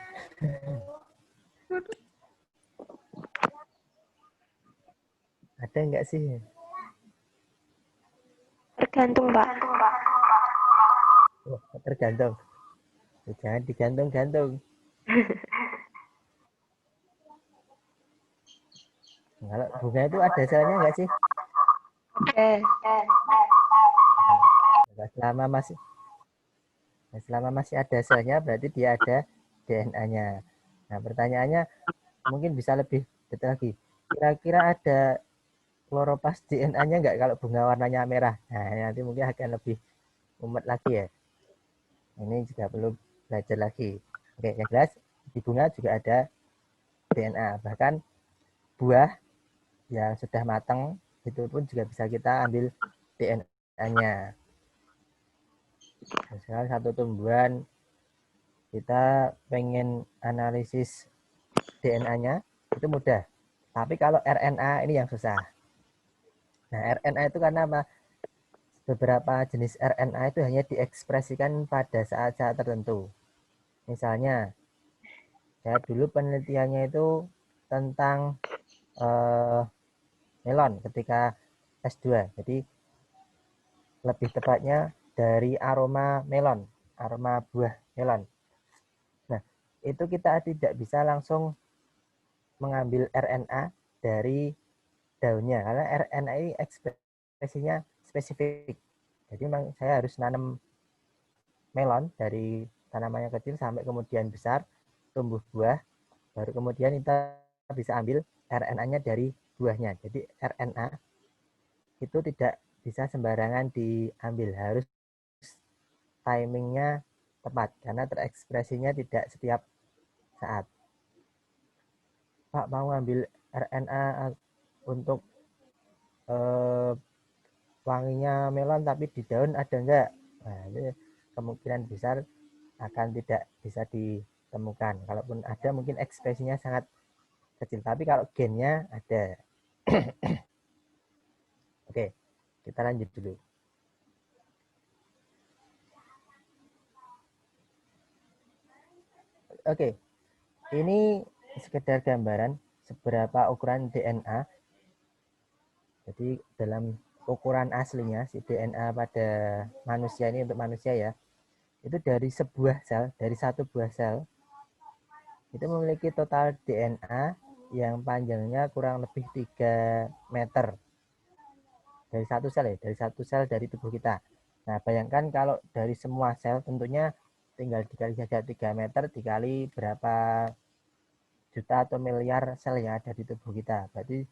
Ada nggak sih? Tergantung, Pak. Oh, tergantung. Jangan digantung-gantung. Kalau bunga itu ada selnya nggak sih? Nah, selama masih ada selnya berarti dia ada DNA-nya. Nah, pertanyaannya mungkin bisa lebih detail lagi. Kira-kira ada kloroplas DNA-nya nggak kalau bunga warnanya merah? Nah, nanti mungkin akan lebih umet lagi ya. Ini juga perlu belajar lagi. Oke, yang jelas di bunga juga ada DNA. Bahkan buah yang sudah matang itu pun juga bisa kita ambil DNA-nya. Misalnya satu tumbuhan kita pengen analisis DNA-nya itu mudah. Tapi kalau RNA ini yang susah. Nah, RNA itu karena apa? Beberapa jenis RNA itu hanya diekspresikan pada saat-saat tertentu. Misalnya, saya dulu penelitiannya itu tentang melon ketika S2. Jadi lebih tepatnya dari aroma melon, aroma buah melon. Nah, itu kita tidak bisa langsung mengambil RNA dari daunnya karena RNA ini ekspresinya spesifik. Jadi memang saya harus nanam melon dari tanamannya kecil sampai kemudian besar, tumbuh buah, baru kemudian kita bisa ambil RNA-nya dari buahnya. Jadi RNA itu tidak bisa sembarangan diambil, harus timingnya tepat karena terekspresinya tidak setiap saat. Pak mau ngambil RNA untuk wanginya melon tapi di daun ada enggak? Nah, itu kemungkinan besar akan tidak bisa ditemukan. Kalaupun ada mungkin ekspresinya sangat kecil, tapi kalau gennya ada. Oke, kita lanjut dulu. Oke, ini sekedar gambaran seberapa ukuran DNA. Jadi dalam ukuran aslinya si DNA pada manusia ini, untuk manusia ya, itu dari sebuah sel, dari satu buah sel, itu memiliki total DNA yang panjangnya kurang lebih 3 meter. Dari satu sel ya, dari satu sel dari tubuh kita. Nah, bayangkan kalau dari semua sel, tentunya tinggal dikali saja 3 meter dikali berapa juta atau miliar sel yang ada di tubuh kita. Berarti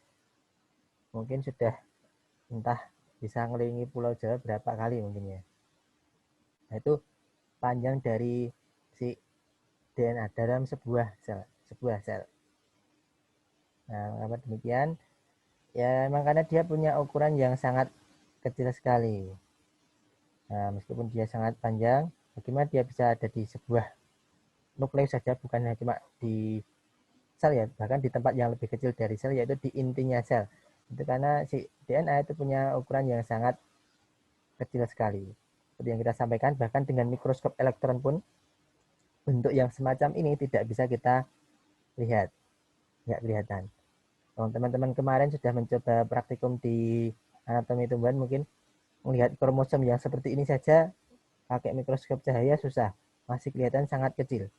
mungkin sudah entah bisa ngelilingi Pulau Jawa berapa kali mungkin ya. Nah, itu panjang dari si DNA dalam sebuah sel. Nah, apa demikian? Ya, memang karena dia punya ukuran yang sangat kecil sekali. Nah, meskipun dia sangat panjang, bagaimana dia bisa ada di sebuah nukleus saja, bukan hanya cuma di sel ya, bahkan di tempat yang lebih kecil dari sel, yaitu di intinya sel. Itu karena si DNA itu punya ukuran yang sangat kecil sekali. Seperti yang kita sampaikan, bahkan dengan mikroskop elektron pun bentuk yang semacam ini tidak bisa kita lihat, nggak kelihatan. Teman-teman kemarin sudah mencoba praktikum di anatomi tumbuhan, mungkin melihat kromosom yang seperti ini saja pakai mikroskop cahaya susah, masih kelihatan sangat kecil.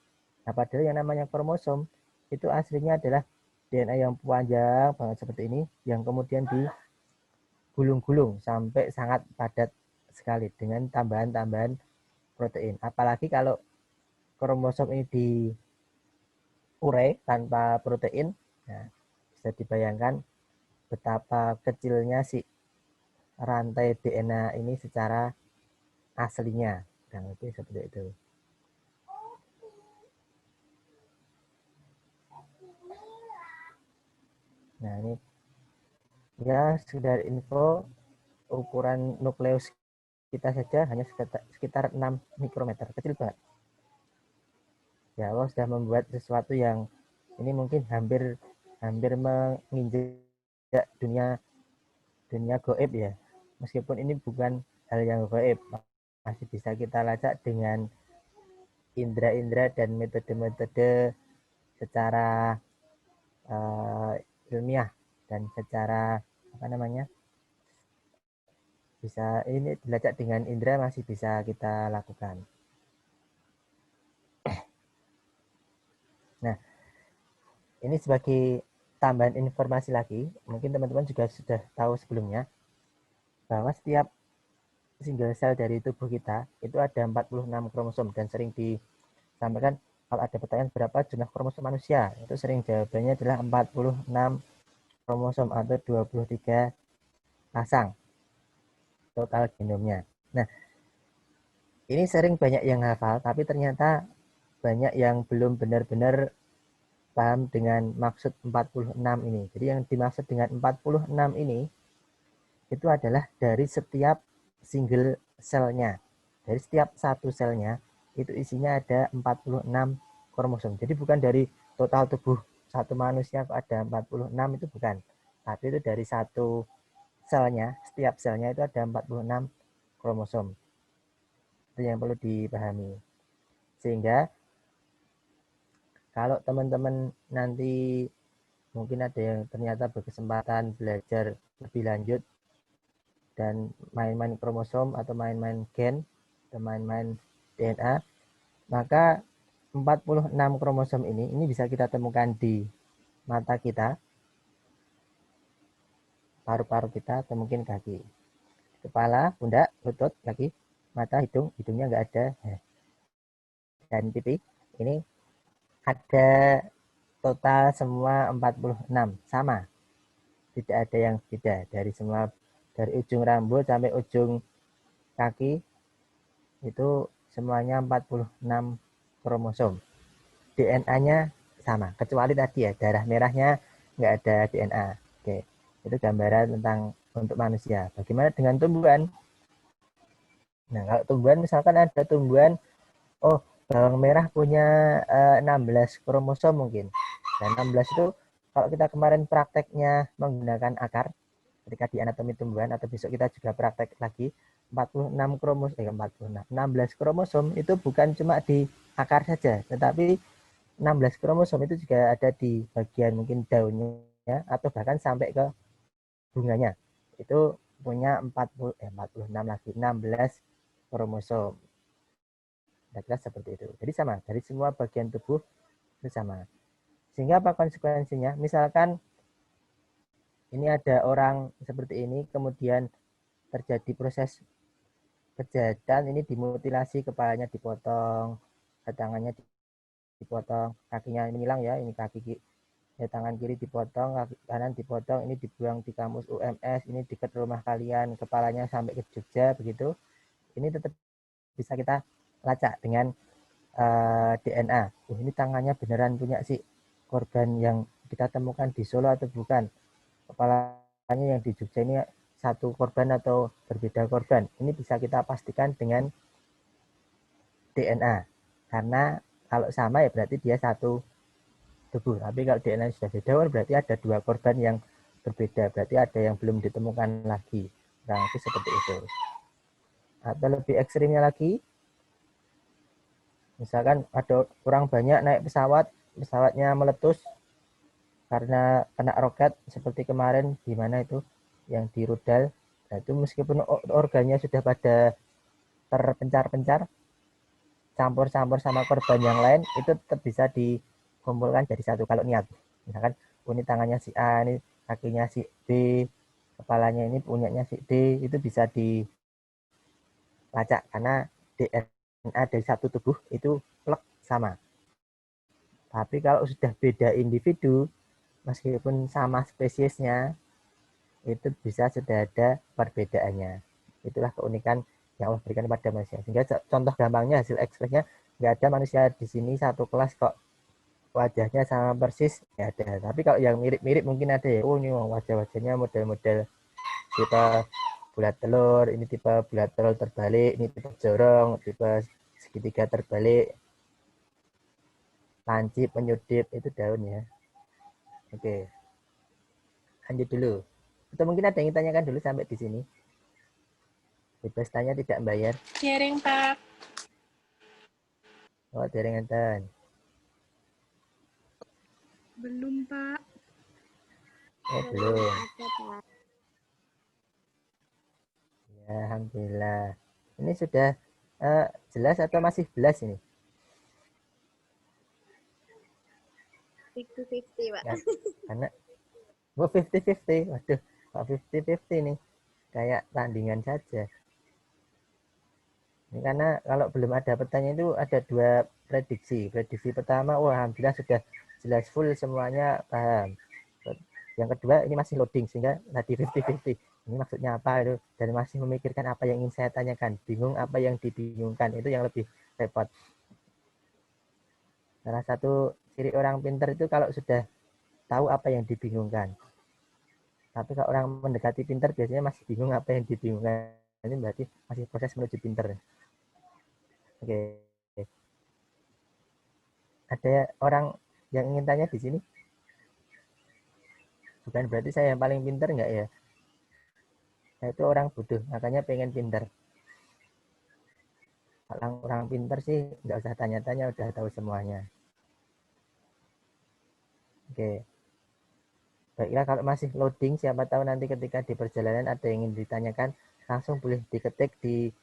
Nah, padahal yang namanya kromosom itu aslinya adalah DNA yang panjang banget seperti ini, yang kemudian digulung-gulung sampai sangat padat sekali dengan tambahan-tambahan protein. Apalagi kalau kromosom ini diurai tanpa protein, nah, bisa dibayangkan betapa kecilnya si rantai DNA ini secara aslinya. Dan lebih seperti itu. Nah, ini ya sekedar info, ukuran nukleus kita saja hanya sekitar 6 mikrometer, kecil banget. Ya, Allah sudah membuat sesuatu yang ini mungkin hampir menginjak dunia gaib ya. Meskipun ini bukan hal yang gaib, masih bisa kita lacak dengan indera-indera dan metode-metode secara ilmiah dan secara bisa ini dilacak dengan indera, masih bisa kita lakukan. Nah, ini sebagai tambahan informasi lagi, mungkin teman-teman juga sudah tahu sebelumnya bahwa setiap single cell dari tubuh kita itu ada 46 kromosom, dan sering disampaikan kalau ada pertanyaan berapa jumlah kromosom manusia, itu sering jawabannya adalah 46 kromosom atau 23 pasang total genomnya. Nah, ini sering banyak yang hafal, tapi ternyata banyak yang belum benar-benar paham dengan maksud 46 ini. Jadi yang dimaksud dengan 46 ini itu adalah dari setiap single selnya. Dari setiap satu selnya itu isinya ada 46 kromosom. Jadi bukan dari total tubuh satu manusia ada 46, itu bukan. Tapi itu dari satu selnya, setiap selnya itu ada 46 kromosom. Itu yang perlu dipahami. Sehingga kalau teman-teman nanti mungkin ada yang ternyata berkesempatan belajar lebih lanjut dan main-main kromosom atau main-main gen atau main-main DNA, maka 46 kromosom ini bisa kita temukan di mata kita, paru-paru kita, atau mungkin kaki, kepala, pundak, lutut, kaki, mata, hidungnya nggak ada, dan pipi. Ini ada total semua 46 sama, tidak ada yang beda dari semua, dari ujung rambut sampai ujung kaki itu semuanya 46 kromosom. DNA-nya sama, kecuali tadi ya darah merahnya nggak ada DNA. Oke, itu gambaran tentang untuk manusia. Bagaimana dengan tumbuhan? Nah, kalau tumbuhan misalkan ada tumbuhan, oh bawang merah punya 16 kromosom mungkin. Dan 16 itu kalau kita kemarin prakteknya menggunakan akar, ketika di anatomi tumbuhan, atau besok kita juga praktek lagi, 16 kromosom itu bukan cuma di akar saja, tetapi 16 kromosom itu juga ada di bagian mungkin daunnya atau bahkan sampai ke bunganya. Itu punya 46 lagi, 16 kromosom. Kira-kira seperti itu. Jadi sama, dari semua bagian tubuh itu sama. Sehingga apa konsekuensinya? Misalkan ini ada orang seperti ini, kemudian terjadi proses kejahatan, ini dimutilasi, kepalanya dipotong, tangannya dipotong, kakinya ini hilang ya, ini kaki ya, tangan kiri dipotong, kaki kanan dipotong, ini dibuang di kampus UMS, ini dekat rumah kalian, kepalanya sampai ke Jogja begitu. Ini tetap bisa kita lacak dengan DNA. Ini tangannya beneran punya si korban yang kita temukan di Solo atau bukan? Kepalanya yang di Jogja ini satu korban atau berbeda korban? Ini bisa kita pastikan dengan DNA. Karena kalau sama ya berarti dia satu tubuh. Tapi kalau DNA sudah beda, berarti ada dua korban yang berbeda. Berarti ada yang belum ditemukan lagi. Nah, itu seperti itu. Atau lebih ekstrimnya lagi, misalkan ada orang banyak naik pesawat, pesawatnya meletus karena kena roket seperti kemarin di mana itu yang di rudal. Nah, itu meskipun organnya sudah pada terpencar-pencar, campur-campur sama korban yang lain, itu tetap bisa dikumpulkan jadi satu kalau niat. Misalkan ini tangannya si A, ini kakinya si B, kepalanya ini punyanya si D, itu bisa dilacak karena DNA dari satu tubuh itu plek sama. Tapi kalau sudah beda individu, meskipun sama spesiesnya, itu bisa sudah ada perbedaannya. Itulah keunikan yang Allah berikan pada manusia. Sehingga contoh gampangnya hasil ekspresnya, nggak ada manusia di sini satu kelas kok wajahnya sama persis, nggak ada. Tapi kalau yang mirip-mirip mungkin ada ya. Oh, ini wajah-wajahnya model-model tipe bulat telur, ini tipe bulat telur terbalik, ini tipe jorong, tipe segitiga terbalik, lancip, penyudip, itu daun ya. Oke, lanjut dulu. Atau mungkin ada yang tanyakan dulu sampai di sini. Bebas tanya, tidak bayar. Sharing, Pak. Oh, dereng enten. Belum, Pak. Oh, belum. Ya, alhamdulillah. Ini sudah jelas atau masih belas ini? 50-50, Pak. Ya, karena 50-50. Waduh, 50-50 nih. Kayak tandingan saja. Ini karena kalau belum ada pertanyaan itu ada dua prediksi. Prediksi pertama, wah alhamdulillah sudah jelas full semuanya paham. Yang kedua, ini masih loading sehingga tadi 50-50. Ini maksudnya apa itu? Dan masih memikirkan apa yang ingin saya tanyakan. Bingung apa yang dibingungkan. Itu yang lebih repot. Salah satu ciri orang pintar itu kalau sudah tahu apa yang dibingungkan. Tapi kalau orang mendekati pintar biasanya masih bingung apa yang dibingungkan. Ini berarti masih proses menuju pintar. Oke. Ada orang yang ingin tanya di sini? Bukan berarti saya yang paling pintar enggak ya? Saya itu orang bodoh, makanya pengen pintar. Kalau orang pintar sih enggak usah tanya-tanya, udah tahu semuanya. Oke. Baiklah, kalau masih loading, siapa tahu nanti ketika di perjalanan ada yang ingin ditanyakan, langsung boleh diketik di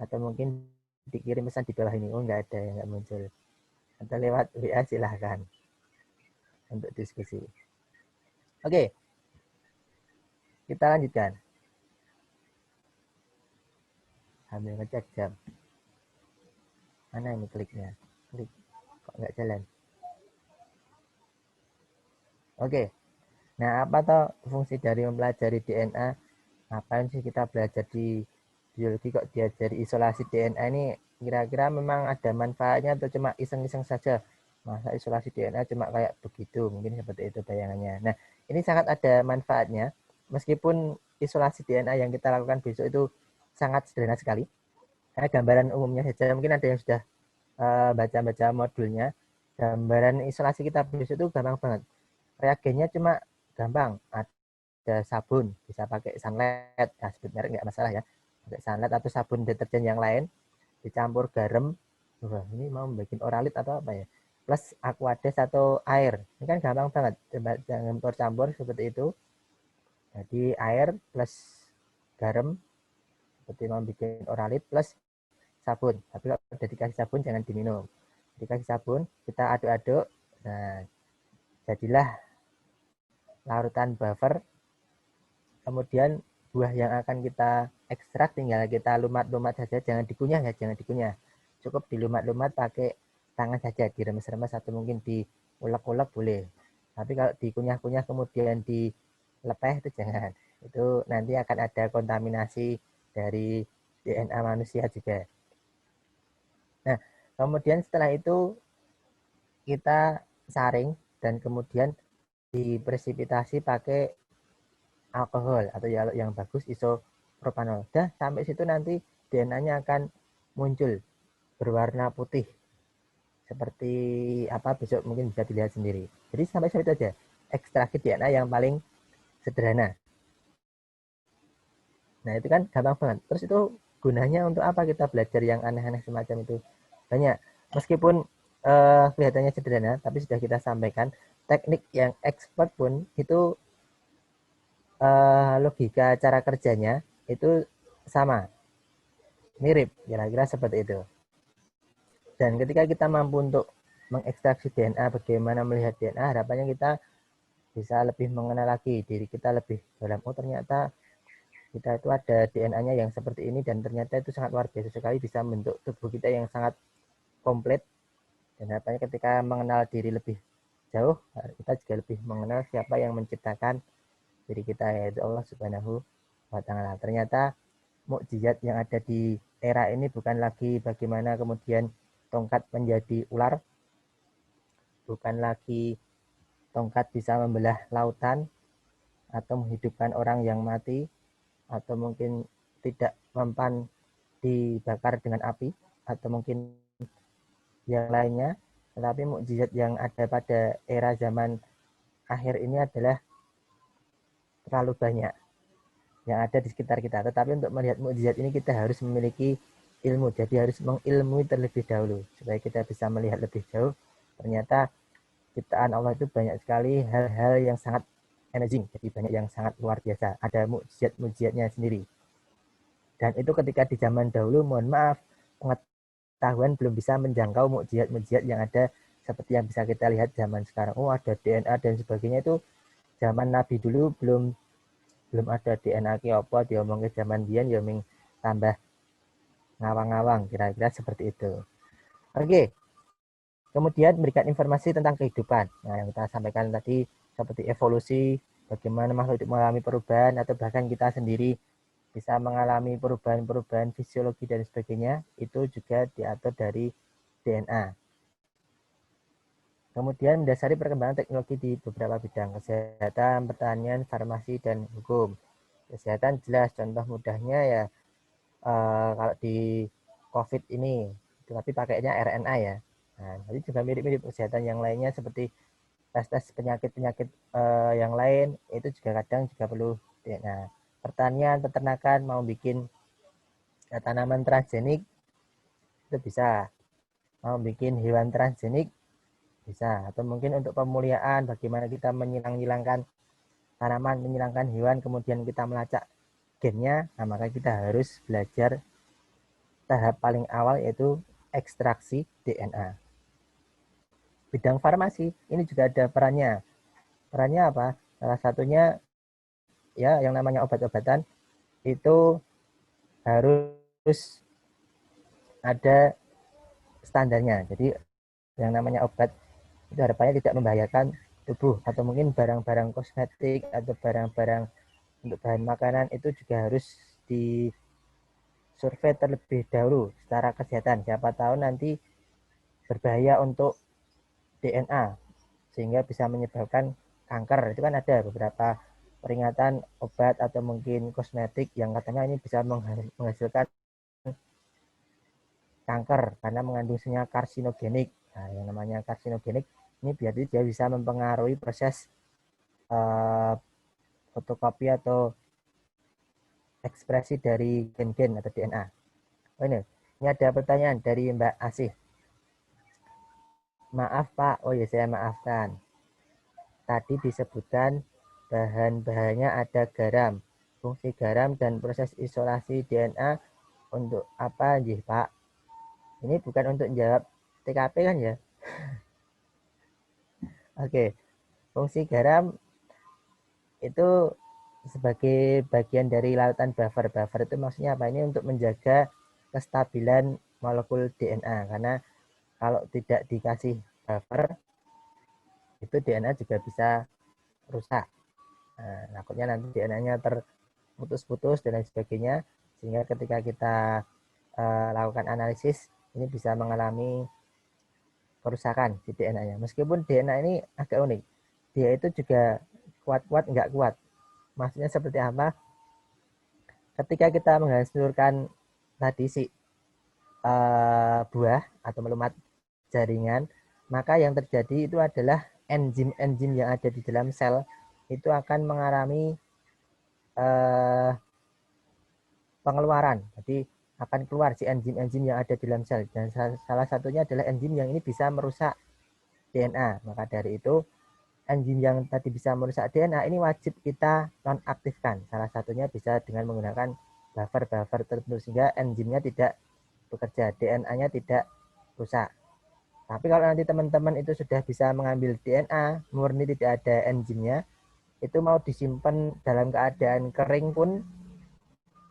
atau mungkin dikirim pesan di bawah ini. Oh, enggak ada yang enggak muncul. Atau lewat WA silahkan untuk diskusi. Oke. Kita lanjutkan. Sambil ngecek jam. Mana ini kliknya? Klik. Kok enggak jalan? Oke. Nah, apa toh fungsi dari mempelajari DNA? Ngapain sih kita belajar di biologi kok diajari isolasi DNA ini? Kira-kira memang ada manfaatnya atau cuma iseng-iseng saja? Masa isolasi DNA cuma kayak begitu? Mungkin seperti itu bayangannya. Nah, ini sangat ada manfaatnya. Meskipun isolasi DNA yang kita lakukan besok itu sangat sederhana sekali. Karena gambaran umumnya saja, mungkin ada yang sudah baca-baca modulnya. Gambaran isolasi kita besok itu gampang banget. Reagennya cuma gampang. Ada sabun, bisa pakai sunlight, nah, sebut merek nggak masalah ya. Pakai sunlight atau sabun deterjen yang lain, dicampur garam. Wah, ini mau bikin oralit atau apa ya? Plus aquades atau air. Ini kan gampang banget. Coba jangan campur seperti itu. Jadi air plus garam seperti mau bikin oralit plus sabun. Tapi kalau udah dikasih sabun jangan diminum. Dikasih sabun, kita aduk-aduk. Nah, jadilah larutan buffer. Kemudian buah yang akan kita ekstrak tinggal kita lumat-lumat saja, jangan dikunyah ya, jangan dikunyah. Cukup dilumat-lumat pakai tangan saja, diremes-remes atau mungkin diulek-ulek boleh. Tapi kalau dikunyah-kunyah kemudian dilepeh itu jangan. Itu nanti akan ada kontaminasi dari DNA manusia juga. Nah, kemudian setelah itu kita saring dan kemudian dipresipitasi pakai alkohol atau yang bagus isopropanol. Dah sampai situ nanti DNA-nya akan muncul berwarna putih. Seperti apa besok mungkin bisa dilihat sendiri. Jadi sampai itu aja. Ekstraksi DNA yang paling sederhana. Nah, itu kan gampang banget. Terus itu gunanya untuk apa kita belajar yang aneh-aneh semacam itu? Banyak. Meskipun kelihatannya sederhana, tapi sudah kita sampaikan, teknik yang expert pun itu logika cara kerjanya itu sama, mirip, kira-kira seperti itu. Dan ketika kita mampu untuk mengekstraksi DNA, bagaimana melihat DNA, harapannya kita bisa lebih mengenal lagi diri kita lebih dalam. Oh, ternyata kita itu ada DNA-nya yang seperti ini, dan ternyata itu sangat luar biasa sekali, bisa membentuk tubuh kita yang sangat komplit. Dan harapannya ketika mengenal diri lebih jauh, kita juga lebih mengenal siapa yang menciptakan diri kita, yaitu Allah Subhanahu wa Ta'ala. Ternyata mukjizat yang ada di era ini bukan lagi bagaimana kemudian tongkat menjadi ular, bukan lagi tongkat bisa membelah lautan atau menghidupkan orang yang mati, atau mungkin tidak mempan dibakar dengan api, atau mungkin yang lainnya. Tetapi mukjizat yang ada pada era zaman akhir ini adalah terlalu banyak yang ada di sekitar kita. Tetapi untuk melihat mukjizat ini kita harus memiliki ilmu. Jadi harus mengilmui terlebih dahulu supaya kita bisa melihat lebih jauh. Ternyata ciptaan Allah itu banyak sekali hal-hal yang sangat amazing. Jadi banyak yang sangat luar biasa. Ada mukjizat-mukjizatnya sendiri. Dan itu ketika di zaman dahulu, mohon maaf, pengetahuan belum bisa menjangkau mukjizat-mukjizat yang ada seperti yang bisa kita lihat zaman sekarang. Oh, ada DNA dan sebagainya. Itu zaman Nabi dulu belum ada DNA ki apa diomong ke zaman biyen ya ming tambah ngawang-ngawang, kira-kira seperti itu. Oke. Kemudian memberikan informasi tentang kehidupan. Nah, yang kita sampaikan tadi seperti evolusi, bagaimana makhluk hidup mengalami perubahan, atau bahkan kita sendiri bisa mengalami perubahan-perubahan fisiologi dan sebagainya, itu juga diatur dari DNA. Kemudian mendasari perkembangan teknologi di beberapa bidang, kesehatan, pertanian, farmasi, dan hukum. Kesehatan jelas, contoh mudahnya ya kalau di COVID ini, tapi pakainya RNA ya. Nah, jadi juga mirip-mirip kesehatan yang lainnya seperti tes penyakit-penyakit yang lain, itu juga kadang juga perlu DNA. Pertanian, peternakan mau bikin tanaman transgenik itu bisa, mau bikin hewan transgenik bisa, atau mungkin untuk pemuliaan bagaimana kita menghilangkan tanaman, menghilangkan hewan, kemudian kita melacak gennya. Nah, maka kita harus belajar tahap paling awal yaitu ekstraksi DNA. Bidang farmasi ini juga ada perannya. Perannya apa? Salah satunya ya yang namanya obat-obatan itu harus ada standarnya. Jadi yang namanya obat itu harapannya tidak membahayakan tubuh, atau mungkin barang-barang kosmetik atau barang-barang untuk bahan makanan itu juga harus disurvei terlebih dahulu secara kesehatan. Siapa tahu nanti berbahaya untuk DNA sehingga bisa menyebabkan kanker. Itu kan ada beberapa peringatan obat atau mungkin kosmetik yang katanya ini bisa menghasilkan kanker karena mengandung senyawa karsinogenik. Nah, yang namanya karsinogenik ini berarti dia bisa mempengaruhi proses fotokopi atau ekspresi dari gen-gen atau DNA. Oh, ini ada pertanyaan dari Mbak Asih. Maaf Pak, oh ya saya maafkan. Tadi disebutkan bahan-bahannya ada garam, fungsi garam dan proses isolasi DNA untuk apa nggih Pak? Ini bukan untuk jawab TKP kan ya? Oke, fungsi garam itu sebagai bagian dari lautan buffer. Buffer itu maksudnya apa? Ini untuk menjaga kestabilan molekul DNA karena kalau tidak dikasih buffer itu DNA juga bisa rusak. Nah, takutnya nanti DNA-nya terputus-putus dan lain sebagainya sehingga ketika kita lakukan analisis ini bisa mengalami kerusakan di DNA-nya. Meskipun DNA ini agak unik, dia itu juga kuat-kuat nggak kuat. Maksudnya seperti apa? Ketika kita menghasilkan tadi si buah atau melumat jaringan, maka yang terjadi itu adalah enzim-enzim yang ada di dalam sel itu akan mengalami pengeluaran. Jadi akan keluar si enzim-enzim yang ada di dalam sel. Dan salah satunya adalah enzim yang ini bisa merusak DNA. Maka dari itu enzim yang tadi bisa merusak DNA ini wajib kita nonaktifkan. Salah satunya bisa dengan menggunakan buffer-buffer tertentu sehingga enzimnya tidak bekerja, DNA-nya tidak rusak. Tapi kalau nanti teman-teman itu sudah bisa mengambil DNA murni tidak ada enzimnya, itu mau disimpan dalam keadaan kering pun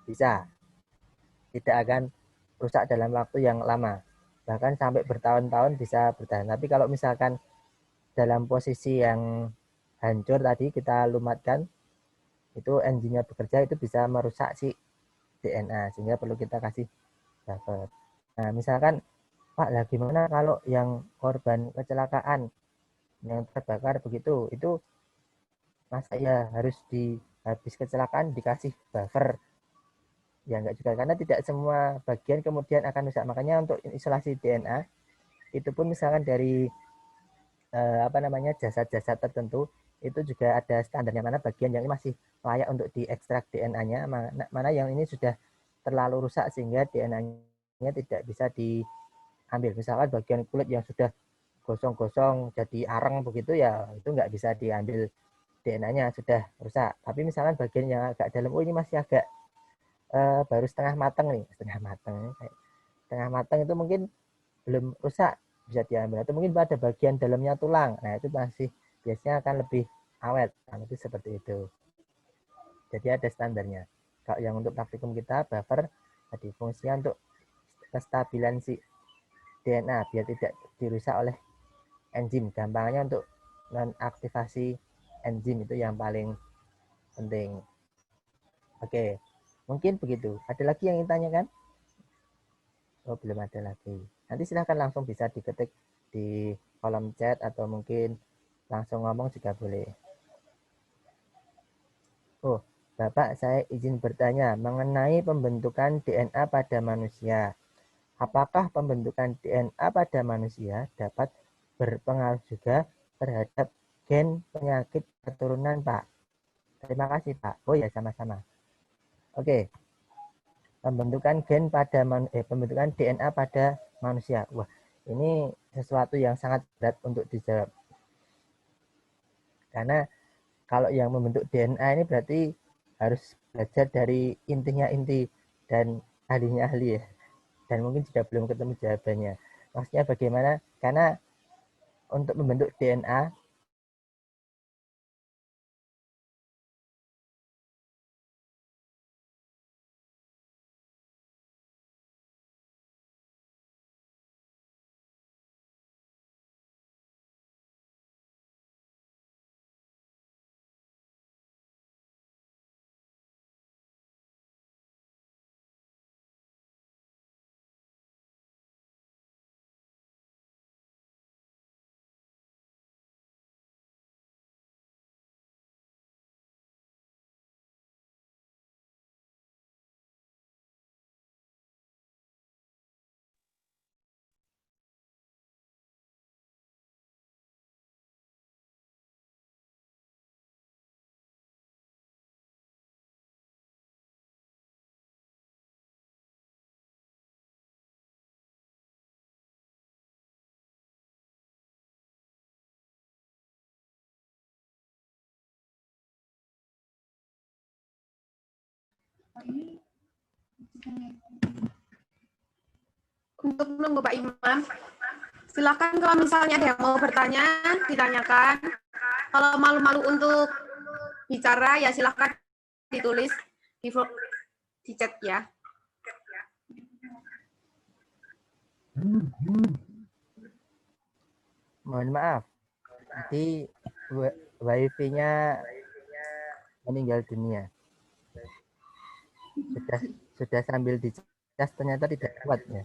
bisa. Tidak akan rusak dalam waktu yang lama. Bahkan sampai bertahun-tahun bisa bertahan. Tapi kalau misalkan dalam posisi yang hancur tadi kita lumatkan, itu enzimnya bekerja itu bisa merusak si DNA sehingga perlu kita kasih buffer. Nah, misalkan Pak, lah gimana kalau yang korban kecelakaan yang terbakar begitu, itu masa ya harus habis kecelakaan dikasih buffer? Ya enggak juga, karena tidak semua bagian kemudian akan rusak. Makanya untuk isolasi DNA, itu pun misalkan dari jasad-jasad tertentu, itu juga ada standarnya mana bagian yang masih layak untuk diekstrak DNA-nya, mana yang ini sudah terlalu rusak sehingga DNA-nya tidak bisa diambil. Misalkan bagian kulit yang sudah gosong-gosong jadi areng begitu ya itu nggak bisa diambil, DNA-nya sudah rusak. Tapi misalkan bagian yang agak dalam, oh ini masih agak baru setengah matang nih, setengah matang itu mungkin belum rusak bisa diambil, atau mungkin ada bagian dalamnya tulang, nah itu masih biasanya akan lebih awet. Nah, itu seperti itu. Jadi ada standarnya. Kalau yang untuk praktikum kita buffer tadi fungsinya untuk kestabilan si DNA biar tidak dirusak oleh enzim. Gampangnya untuk nonaktivasi enzim itu yang paling penting. Oke, mungkin begitu. Ada lagi yang ingin tanyakan? Oh, belum ada lagi. Nanti silahkan langsung bisa diketik di kolom chat atau mungkin langsung ngomong juga boleh. Oh, Bapak, saya izin bertanya mengenai pembentukan DNA pada manusia. Apakah pembentukan DNA pada manusia dapat berpengaruh juga terhadap gen penyakit keturunan, Pak? Terima kasih, Pak. Oh ya, sama-sama. Oke. Pembentukan pembentukan DNA pada manusia. Wah, ini sesuatu yang sangat berat untuk dijawab. Karena kalau yang membentuk DNA ini berarti harus belajar dari intinya inti dan ahlinya ahli ya. Dan mungkin juga belum ketemu jawabannya. Maksudnya bagaimana? Karena untuk membentuk DNA Untuk menunggu Pak Imam, silakan kalau misalnya ada yang mau bertanya, ditanyakan. Kalau malu-malu untuk bicara, ya silakan ditulis di chat ya. Mohon maaf, nanti wifi-nya meninggal dunia. Sudah sambil dicas ternyata tidak kuat ya.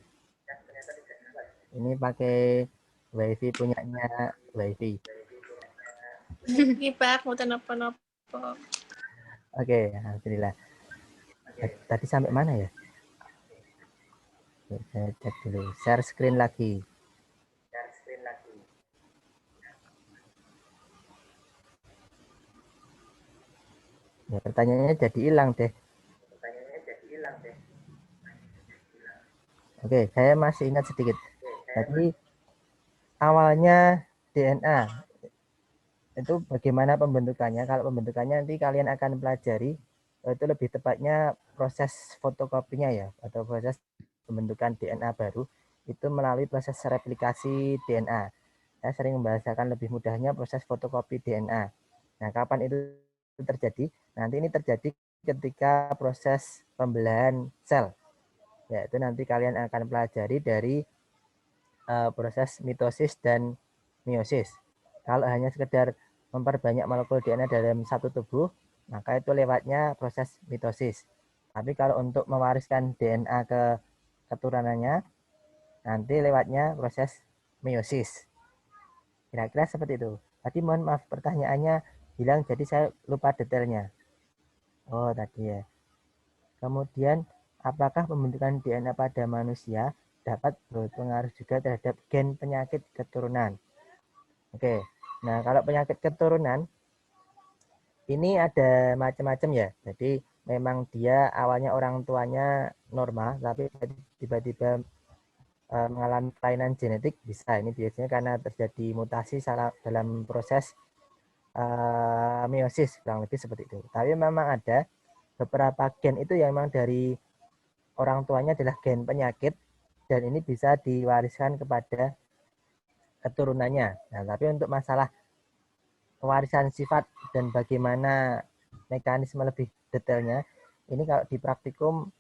Ini pakai wifi punyanya wifi. Ini Pak, mau kenapa-napa. Oke, alhamdulillah. Tadi sampai mana ya? Saya cek dulu. Share screen lagi. Ya, pertanyaannya jadi hilang deh. Oke, saya masih ingat sedikit. Jadi awalnya DNA itu bagaimana pembentukannya. Kalau pembentukannya nanti kalian akan pelajari, itu lebih tepatnya proses fotokopinya ya, atau proses pembentukan DNA baru itu melalui proses replikasi DNA. Saya sering membahasakan lebih mudahnya proses fotokopi DNA. Nah, kapan itu terjadi? Nanti ini terjadi ketika proses pembelahan sel. Yaitu nanti kalian akan pelajari dari proses mitosis dan meiosis. Kalau hanya sekedar memperbanyak molekul DNA dalam satu tubuh, maka itu lewatnya proses mitosis. Tapi kalau untuk mewariskan DNA ke keturunannya, nanti lewatnya proses meiosis. Kira-kira seperti itu. Tadi mohon maaf pertanyaannya hilang, jadi saya lupa detailnya. Oh, tadi ya. Kemudian, apakah pembentukan DNA pada manusia dapat berpengaruh juga terhadap gen penyakit keturunan? Oke, nah kalau penyakit keturunan, ini ada macam-macam ya. Jadi, memang dia awalnya orang tuanya normal, tapi tiba-tiba mengalami kelainan genetik, bisa. Ini biasanya karena terjadi mutasi dalam proses meiosis, kurang lebih seperti itu. Tapi memang ada beberapa gen itu yang memang dari orang tuanya adalah gen penyakit, dan ini bisa diwariskan kepada keturunannya. Nah, tapi untuk masalah pewarisan sifat dan bagaimana mekanisme lebih detailnya, ini kalau di praktikum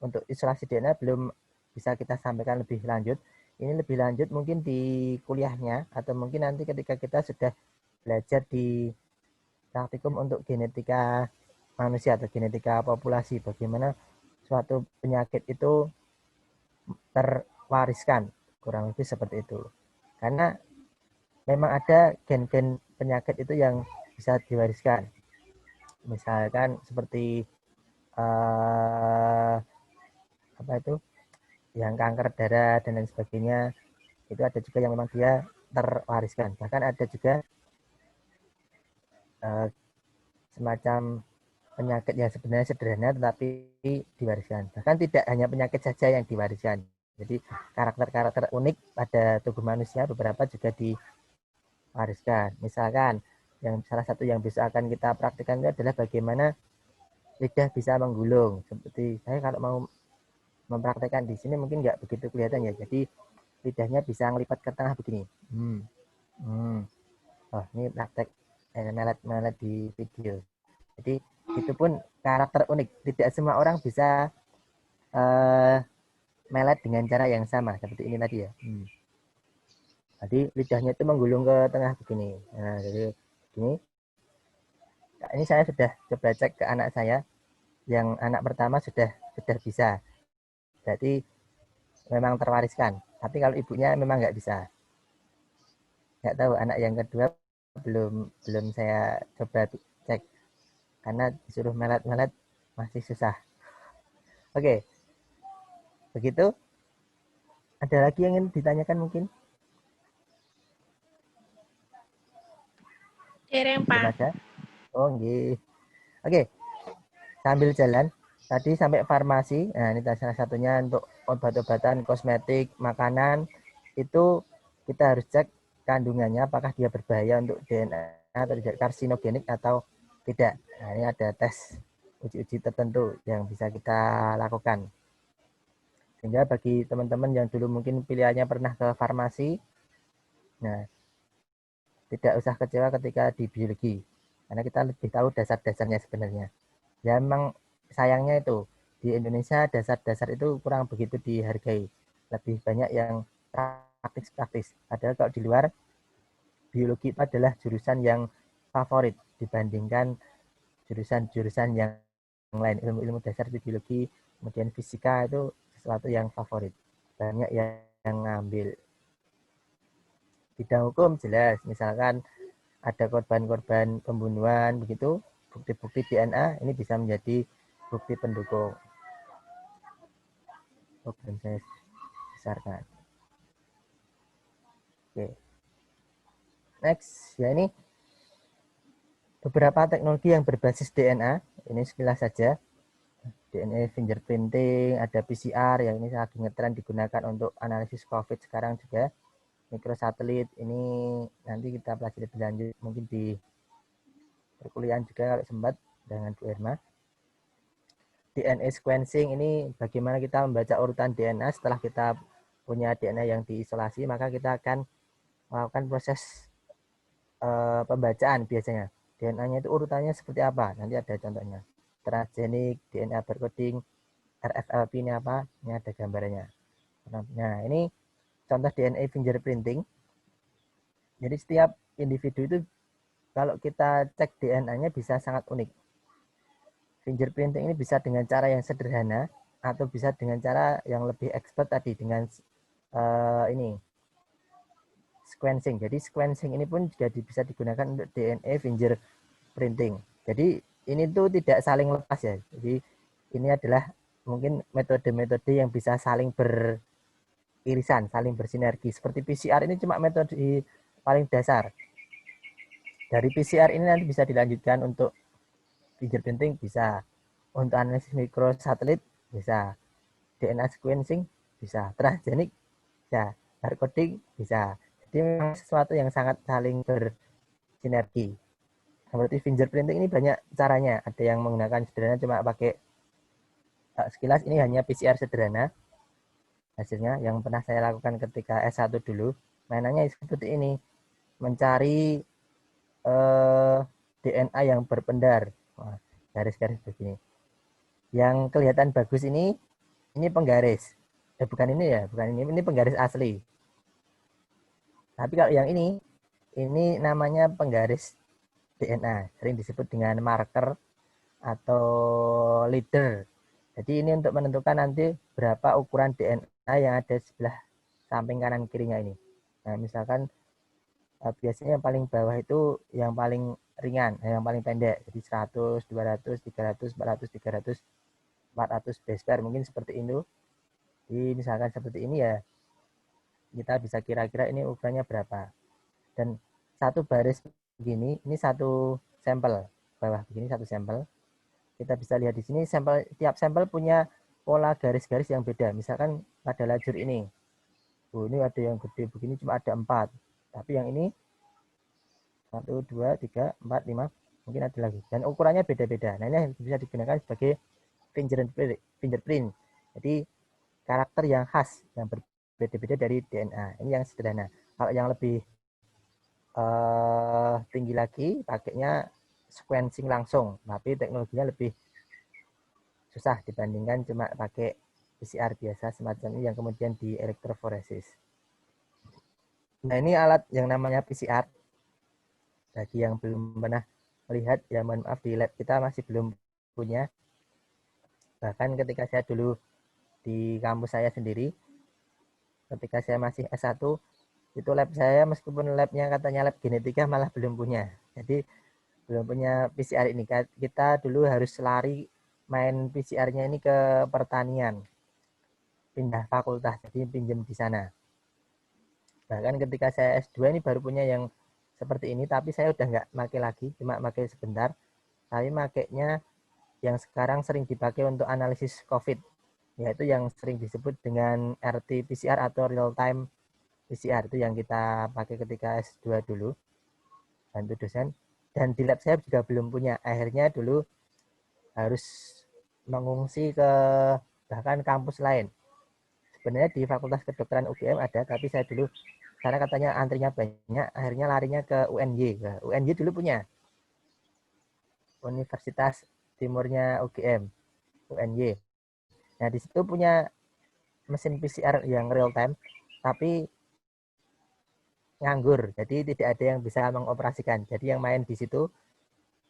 untuk isolasi DNA belum bisa kita sampaikan lebih lanjut. Ini lebih lanjut mungkin di kuliahnya, atau mungkin nanti ketika kita sudah belajar di praktikum untuk genetika manusia atau genetika populasi, bagaimana suatu penyakit itu terwariskan, kurang lebih seperti itu. Karena memang ada gen-gen penyakit itu yang bisa diwariskan. Misalkan seperti apa itu, yang kanker darah dan lain sebagainya, itu ada juga yang memang dia terwariskan. Bahkan ada juga semacam penyakit yang sebenarnya sederhana tetapi diwariskan. Bahkan tidak hanya penyakit saja yang diwariskan. Jadi karakter-karakter unik pada tubuh manusia beberapa juga diwariskan. Misalkan yang salah satu yang bisa akan kita praktikkan itu adalah bagaimana lidah bisa menggulung. Seperti saya kalau mau mempraktekkan di sini mungkin nggak begitu kelihatan ya. Jadi lidahnya bisa ngelipat ke tengah begini. Oh, ini praktek melet di video. Jadi itu pun karakter unik. Tidak semua orang bisa melet dengan cara yang sama seperti ini tadi ya. Jadi lidahnya itu menggulung ke tengah begini. Nah, jadi begini. Nah, ini saya sudah coba cek ke anak saya. Yang anak pertama sudah bisa. Jadi memang terwariskan. Tapi kalau ibunya memang nggak bisa. Nggak tahu anak yang kedua belum saya coba cek. Karena disuruh melet-melet masih susah. Oke. Begitu. Ada lagi yang ingin ditanyakan mungkin? Dereng, Pak. Ada? Oh, nggih. Oke. Sambil jalan, tadi sampai farmasi. Nah, ini salah satunya untuk obat-obatan, kosmetik, makanan. Itu kita harus cek kandungannya apakah dia berbahaya untuk DNA atau tidak, karsinogenik atau tidak. Nah, ini ada tes uji-uji tertentu yang bisa kita lakukan. Sehingga bagi teman-teman yang dulu mungkin pilihannya pernah ke farmasi, nah tidak usah kecewa ketika di biologi, karena kita lebih tahu dasar-dasarnya sebenarnya. Ya memang sayangnya itu, di Indonesia dasar-dasar itu kurang begitu dihargai. Lebih banyak yang praktis-praktis. Padahal kalau di luar, biologi itu adalah jurusan yang favorit dibandingkan jurusan-jurusan yang lain. Ilmu-ilmu dasar di biologi, kemudian fisika itu sesuatu yang favorit. Banyak yang ngambil. Bidang hukum jelas, misalkan ada korban-korban pembunuhan begitu, bukti-bukti DNA ini bisa menjadi bukti pendukung. Belum saya besarkan. Oke. Next, ya ini beberapa teknologi yang berbasis DNA. Ini sekilas saja. DNA fingerprinting, ada PCR yang ini lagi ngetren digunakan untuk analisis COVID sekarang juga. Mikrosatelit ini nanti kita pelajari lebih lanjut mungkin di perkuliahan juga kalau sempat dengan Bu Irma. DNA sequencing ini bagaimana kita membaca urutan DNA setelah kita punya DNA yang diisolasi, maka kita akan melakukan proses pembacaan biasanya. DNA-nya itu urutannya seperti apa? Nanti ada contohnya. Transgenik, DNA barcoding, RFLP ini apa? Ini ada gambarnya. Nah, ini contoh DNA fingerprinting. Jadi setiap individu itu kalau kita cek DNA-nya bisa sangat unik. Fingerprinting ini bisa dengan cara yang sederhana atau bisa dengan cara yang lebih expert tadi dengan ini sequencing. Jadi sequencing ini pun juga bisa digunakan untuk DNA fingerprinting. Jadi ini tuh tidak saling lepas ya. Jadi ini adalah mungkin metode-metode yang bisa saling beririsan, saling bersinergi. Seperti PCR ini cuma metode paling dasar. Dari PCR ini nanti bisa dilanjutkan untuk fingerprinting, bisa untuk analisis mikrosatelit, bisa DNA sequencing, bisa transgenik, bisa barcoding, bisa. Jadi memang sesuatu yang sangat saling bersinergi. Berarti fingerprinting ini banyak caranya. Ada yang menggunakan sederhana cuma pakai sekilas ini hanya PCR sederhana. Hasilnya yang pernah saya lakukan ketika S1 dulu, mainannya seperti ini. Mencari DNA yang berpendar. Garis-garis begini. Yang kelihatan bagus ini penggaris. Bukan ini ya, bukan ini penggaris asli. Tapi kalau yang ini namanya penggaris DNA, sering disebut dengan marker atau leader. Jadi ini untuk menentukan nanti berapa ukuran DNA yang ada di sebelah samping kanan kirinya ini. Nah, misalkan biasanya yang paling bawah itu yang paling ringan, yang paling pendek. Jadi 100, 200, 300, 400, 300, 400 base pair mungkin seperti ini. Jadi misalkan seperti ini ya, kita bisa kira-kira ini ukurannya berapa. Dan satu baris begini, ini satu sampel. Bawah begini satu sampel. Kita bisa lihat di sini tiap sampel punya pola garis-garis yang beda. Misalkan pada lajur ini. Ini ada yang gede begini cuma ada 4. Tapi yang ini 1, 2, 3, 4, 5 mungkin ada lagi. Dan ukurannya beda-beda. Nah ini bisa digunakan sebagai fingerprint. Jadi karakter yang khas, yang berbeda-beda dari DNA. Ini yang sederhana. Kalau yang lebih tinggi lagi, pakainya sequencing langsung. Tapi teknologinya lebih susah dibandingkan cuma pakai PCR biasa semacam ini yang kemudian di elektroforesis. Nah ini alat yang namanya PCR. Bagi yang belum pernah melihat, ya mohon maaf di lab kita masih belum punya. Bahkan ketika saya dulu di kampus saya sendiri, ketika saya masih S1, itu lab saya meskipun labnya katanya lab genetika malah belum punya. Jadi belum punya PCR ini. Kita dulu harus lari main PCR-nya ini ke pertanian. Pindah fakultas, jadi pinjam di sana. Bahkan ketika saya S2 ini baru punya yang seperti ini, tapi saya udah nggak pakai lagi, cuma pakai sebentar. Tapi makainya yang sekarang sering dipakai untuk analisis COVID, yaitu yang sering disebut dengan RT-PCR atau real-time PCR, itu yang kita pakai ketika S2 dulu, bantu dosen. Dan di lab saya juga belum punya. Akhirnya dulu harus mengungsi ke bahkan kampus lain. Sebenarnya di Fakultas Kedokteran UGM ada, tapi saya dulu karena katanya antrinya banyak, akhirnya larinya ke UNY. UNY dulu punya Universitas Timurnya UGM, UNY. Nah, di situ punya mesin PCR yang real time, tapi nganggur. Jadi tidak ada yang bisa mengoperasikan. Jadi yang main di situ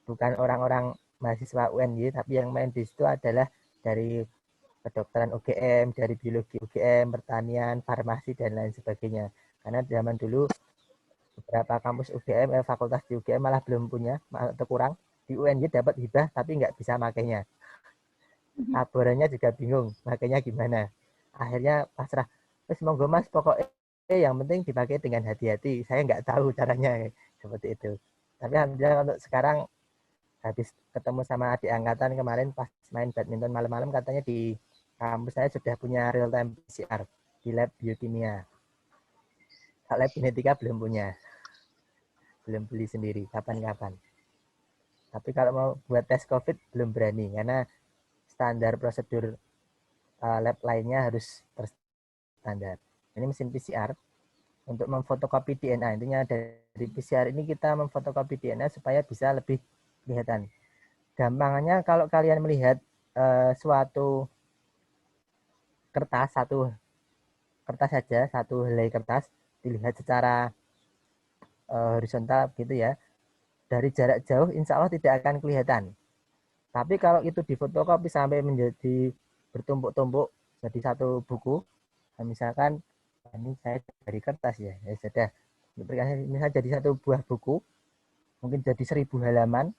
bukan orang-orang mahasiswa UNY, tapi yang main di situ adalah dari kedokteran UGM, dari biologi UGM, pertanian, farmasi, dan lain sebagainya. Karena zaman dulu beberapa kampus UGM, fakultas di UGM malah belum punya, atau kurang. Di UNY dapat hibah, tapi nggak bisa makainya. Laborannya juga bingung, makanya gimana. Akhirnya pasrah, terus monggo mas, pokoknya yang penting dipakai dengan hati-hati. Saya nggak tahu caranya, seperti itu. Tapi alhamdulillah untuk sekarang, habis ketemu sama adik angkatan kemarin pas main badminton malam-malam, katanya di kampus saya sudah punya real time PCR di lab biokimia. Kalau lab genetika belum punya. Belum beli sendiri, kapan-kapan. Tapi kalau mau buat tes COVID belum berani, karena standar prosedur lab lainnya harus terstandar. Ini mesin PCR untuk memfotokopi DNA. Intinya dari PCR ini kita memfotokopi DNA supaya bisa lebih kelihatan. Gampangannya kalau kalian melihat suatu kertas, satu kertas saja, satu helai kertas, dilihat secara horizontal gitu ya, dari jarak jauh insya Allah tidak akan kelihatan. Tapi kalau itu difotokopi sampai menjadi bertumpuk-tumpuk jadi satu buku, nah misalkan ini saya dari kertas ya, ya sudah, misalnya jadi satu buah buku, mungkin jadi 1000 halaman,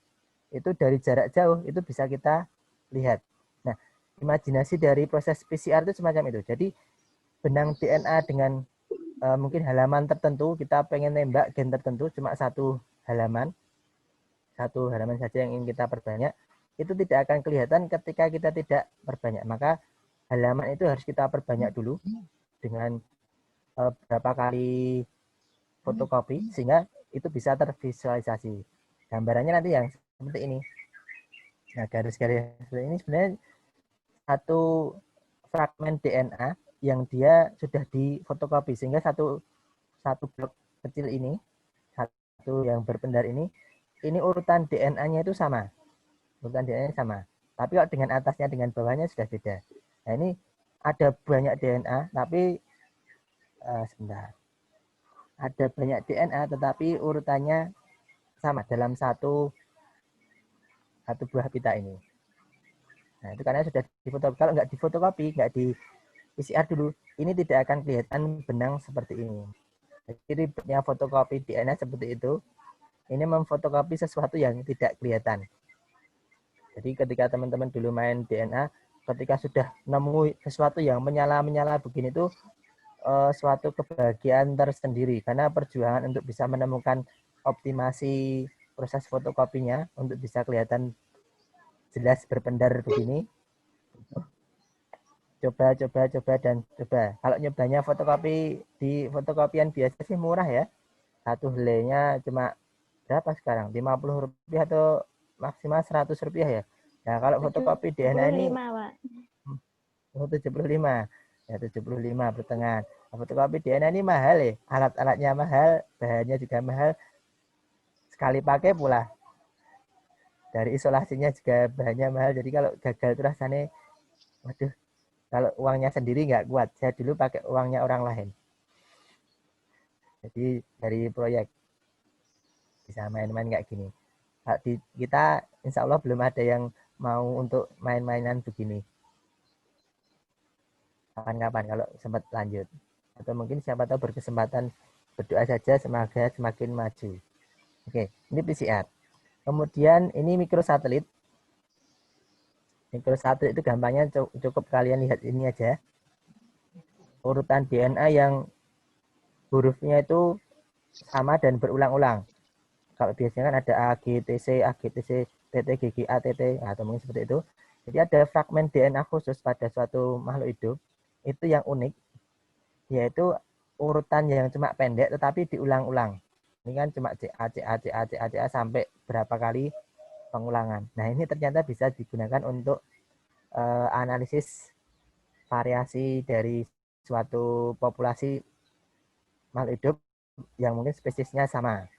itu dari jarak jauh itu bisa kita lihat. Nah, imajinasi dari proses PCR itu semacam itu. Jadi benang DNA dengan mungkin halaman tertentu, kita pengen nembak gen tertentu, cuma satu halaman saja yang ingin kita perbanyak, itu tidak akan kelihatan ketika kita tidak perbanyak. Maka halaman itu harus kita perbanyak dulu dengan berapa kali fotokopi, sehingga itu bisa tervisualisasi. Gambarannya nanti yang seperti ini. Nah, garis-garis seperti ini sebenarnya satu fragmen DNA yang dia sudah difotokopi, sehingga satu blok kecil ini, satu yang berpendar ini urutan DNA-nya itu sama. Urutan DNA-nya sama. Tapi kalau dengan atasnya dengan bawahnya sudah beda. Nah, ini ada banyak DNA, tapi sebentar. Ada banyak DNA, tetapi urutannya sama dalam satu buah pita ini. Nah, itu karena sudah difotokopi. Kalau nggak difotokopi, nggak di PCR dulu, ini tidak akan kelihatan benang seperti ini. Jadi ribetnya fotokopi DNA seperti itu, ini memfotokopi sesuatu yang tidak kelihatan. Jadi ketika teman-teman dulu main DNA, ketika sudah nemu sesuatu yang menyala-menyala begini itu suatu kebahagiaan tersendiri, karena perjuangan untuk bisa menemukan optimasi proses fotokopinya untuk bisa kelihatan jelas berpendar begini. Coba. Kalau nyobanya fotokopi di fotokopian biasa sih murah ya. Satu helainya cuma berapa sekarang? 50 rupiah atau maksimal 100 rupiah ya. Nah, kalau fotokopi DNA ini 75. Ya, 75 pertengahan. Nah, fotokopi DNA ini mahal ya. Alat-alatnya mahal, bahannya juga mahal. Sekali pakai pula. Dari isolasinya juga bahannya mahal. Jadi kalau gagal itu rasanya, waduh, kalau uangnya sendiri nggak kuat. Saya dulu pakai uangnya orang lain. Jadi dari proyek bisa main-main kayak gini. Kita insya Allah belum ada yang mau untuk main-mainan begini. Kapan-kapan kalau sempat lanjut. Atau mungkin siapa tahu berkesempatan, berdoa saja semoga semakin maju. Oke, ini PCR. Kemudian ini mikrosatelit. Mikrosatelit itu gampangnya cukup kalian lihat ini aja. Urutan DNA yang hurufnya itu sama dan berulang-ulang. Kalau biasanya kan ada AGTC, TT, ATT, atau mungkin seperti itu. Jadi ada fragmen DNA khusus pada suatu makhluk hidup, itu yang unik, yaitu urutan yang cuma pendek tetapi diulang-ulang. Ini kan cuma CA sampai berapa kali pengulangan. Nah, ini ternyata bisa digunakan untuk analisis variasi dari suatu populasi makhluk hidup yang mungkin spesiesnya sama.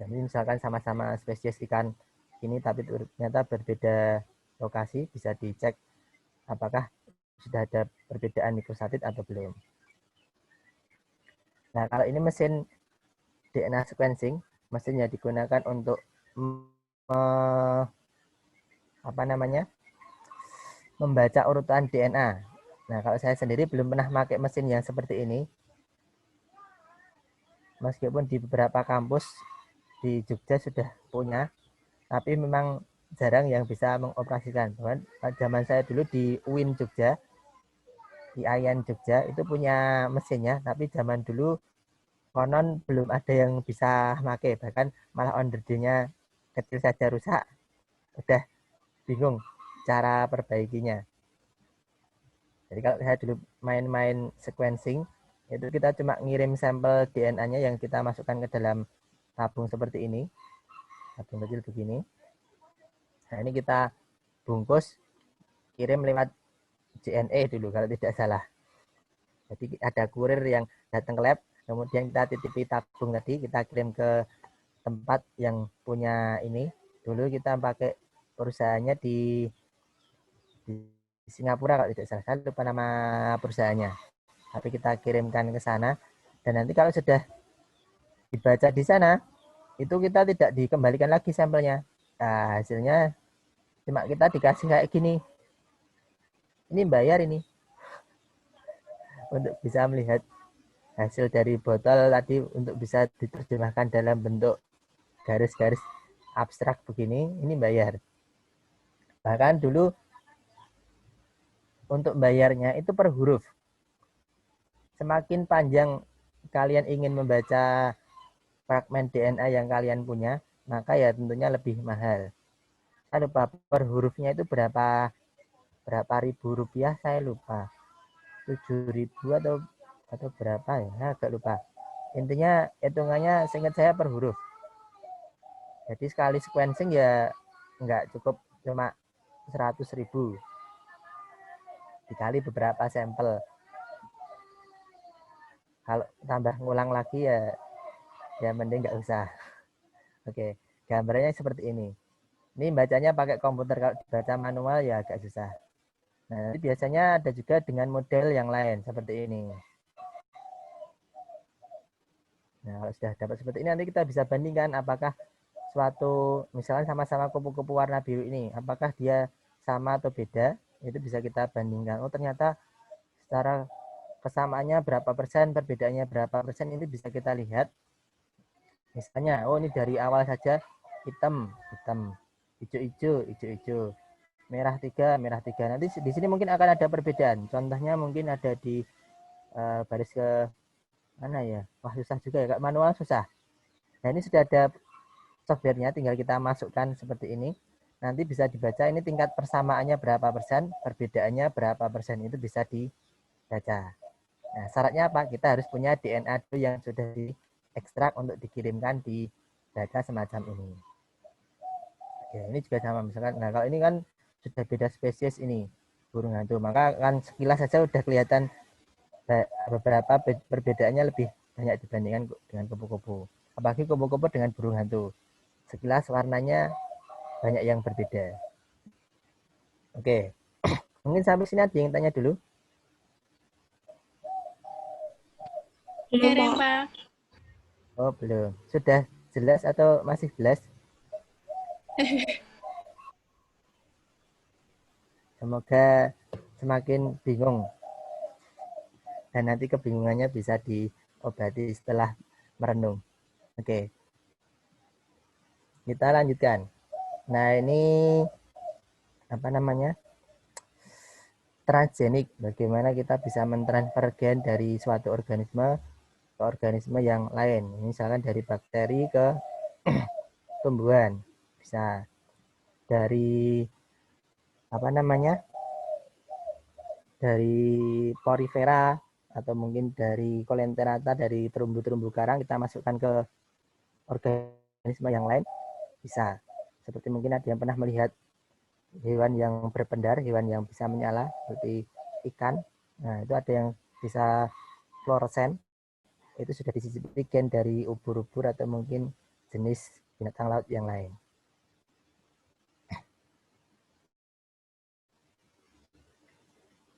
Jadi misalkan sama-sama spesies ikan ini tapi ternyata berbeda lokasi, bisa dicek apakah sudah ada perbedaan mikrosatit atau belum. Nah, kalau ini mesin DNA sequencing, mesin yang digunakan untuk membaca urutan DNA. Nah, kalau saya sendiri belum pernah pakai mesin yang seperti ini. Meskipun di beberapa kampus di Jogja sudah punya, tapi memang jarang yang bisa mengoperasikan. Zaman saya dulu di UIN Jogja, di IAIN Jogja, itu punya mesinnya, tapi zaman dulu konon belum ada yang bisa pakai, bahkan malah onderdilnya kecil saja rusak. Udah bingung cara perbaikinya. Jadi kalau saya dulu main-main sequencing, itu kita cuma ngirim sampel DNA-nya yang kita masukkan ke dalam tabung seperti ini, tabung kecil begini. Nah, ini kita bungkus, kirim lewat JNE dulu kalau tidak salah. Jadi ada kurir yang datang ke lab, kemudian kita titipi tabung tadi, kita kirim ke tempat yang punya ini. Dulu kita pakai perusahaannya di Singapura kalau tidak salah, saya lupa nama perusahaannya. Tapi kita kirimkan ke sana, dan nanti kalau sudah dibaca di sana, itu kita tidak dikembalikan lagi sampelnya. Nah, hasilnya cuma kita dikasih kayak gini. Ini bayar ini. Untuk bisa melihat hasil dari botol tadi, untuk bisa diterjemahkan dalam bentuk garis-garis abstrak begini, ini bayar. Bahkan dulu untuk bayarnya itu per huruf. Semakin panjang kalian ingin membaca fragmen DNA yang kalian punya, maka ya tentunya lebih mahal. Saya lupa per hurufnya itu berapa ribu rupiah, saya lupa. 7.000 atau berapa ya, saya agak lupa. Intinya hitungannya seingat saya per huruf. Jadi sekali sequencing ya nggak cukup cuma 100.000. Dikali beberapa sampel. Kalau tambah ngulang lagi ya mending nggak usah. Oke, gambarnya seperti ini. Ini bacanya pakai komputer, kalau dibaca manual ya agak susah. Nah, nanti biasanya ada juga dengan model yang lain seperti ini. Nah, kalau sudah dapat seperti ini, nanti kita bisa bandingkan apakah suatu, misalnya sama-sama kupu-kupu warna biru ini, apakah dia sama atau beda, itu bisa kita bandingkan. Oh, ternyata secara kesamaannya berapa persen, perbedaannya berapa persen, itu bisa kita lihat. Misalnya, oh ini dari awal saja hitam, hijau, merah 3. Nanti di sini mungkin akan ada perbedaan. Contohnya mungkin ada di baris ke mana ya? Wah, susah juga ya, Kak. Manual susah. Nah, ini sudah ada softwarenya, tinggal kita masukkan seperti ini. Nanti bisa dibaca ini tingkat persamaannya berapa persen, perbedaannya berapa persen, itu bisa dibaca. Nah, syaratnya apa? Kita harus punya DNA dulu yang sudah diekstrak untuk dikirimkan di data semacam ini. Oke, ini juga sama misalkan. Nah, kalau ini kan sudah beda spesies ini, burung hantu, maka kan sekilas saja sudah kelihatan beberapa perbedaannya lebih banyak dibandingkan dengan kupu-kupu. Apalagi kupu-kupu dengan burung hantu. Sekilas warnanya banyak yang berbeda. Oke, mungkin sampai sini ada yang tanya dulu? Belum, Pak. Oh, belum. Sudah jelas atau masih jelas? Semoga semakin bingung. Dan nanti kebingungannya bisa diobati setelah merenung. Oke. Kita lanjutkan. Nah, ini apa namanya? Transgenik. Bagaimana kita bisa mentransfer gen dari suatu organisme ke organisme yang lain. Misalkan dari bakteri ke tumbuhan. Bisa dari apa namanya? Dari porifera atau mungkin dari colelenterata, dari terumbu-terumbu karang, kita masukkan ke organisme yang lain, bisa. Seperti mungkin ada yang pernah melihat hewan yang berpendar, hewan yang bisa menyala seperti ikan. Nah, itu ada yang bisa fluoresen. Itu sudah disisipi gen dari ubur-ubur atau mungkin jenis binatang laut yang lain.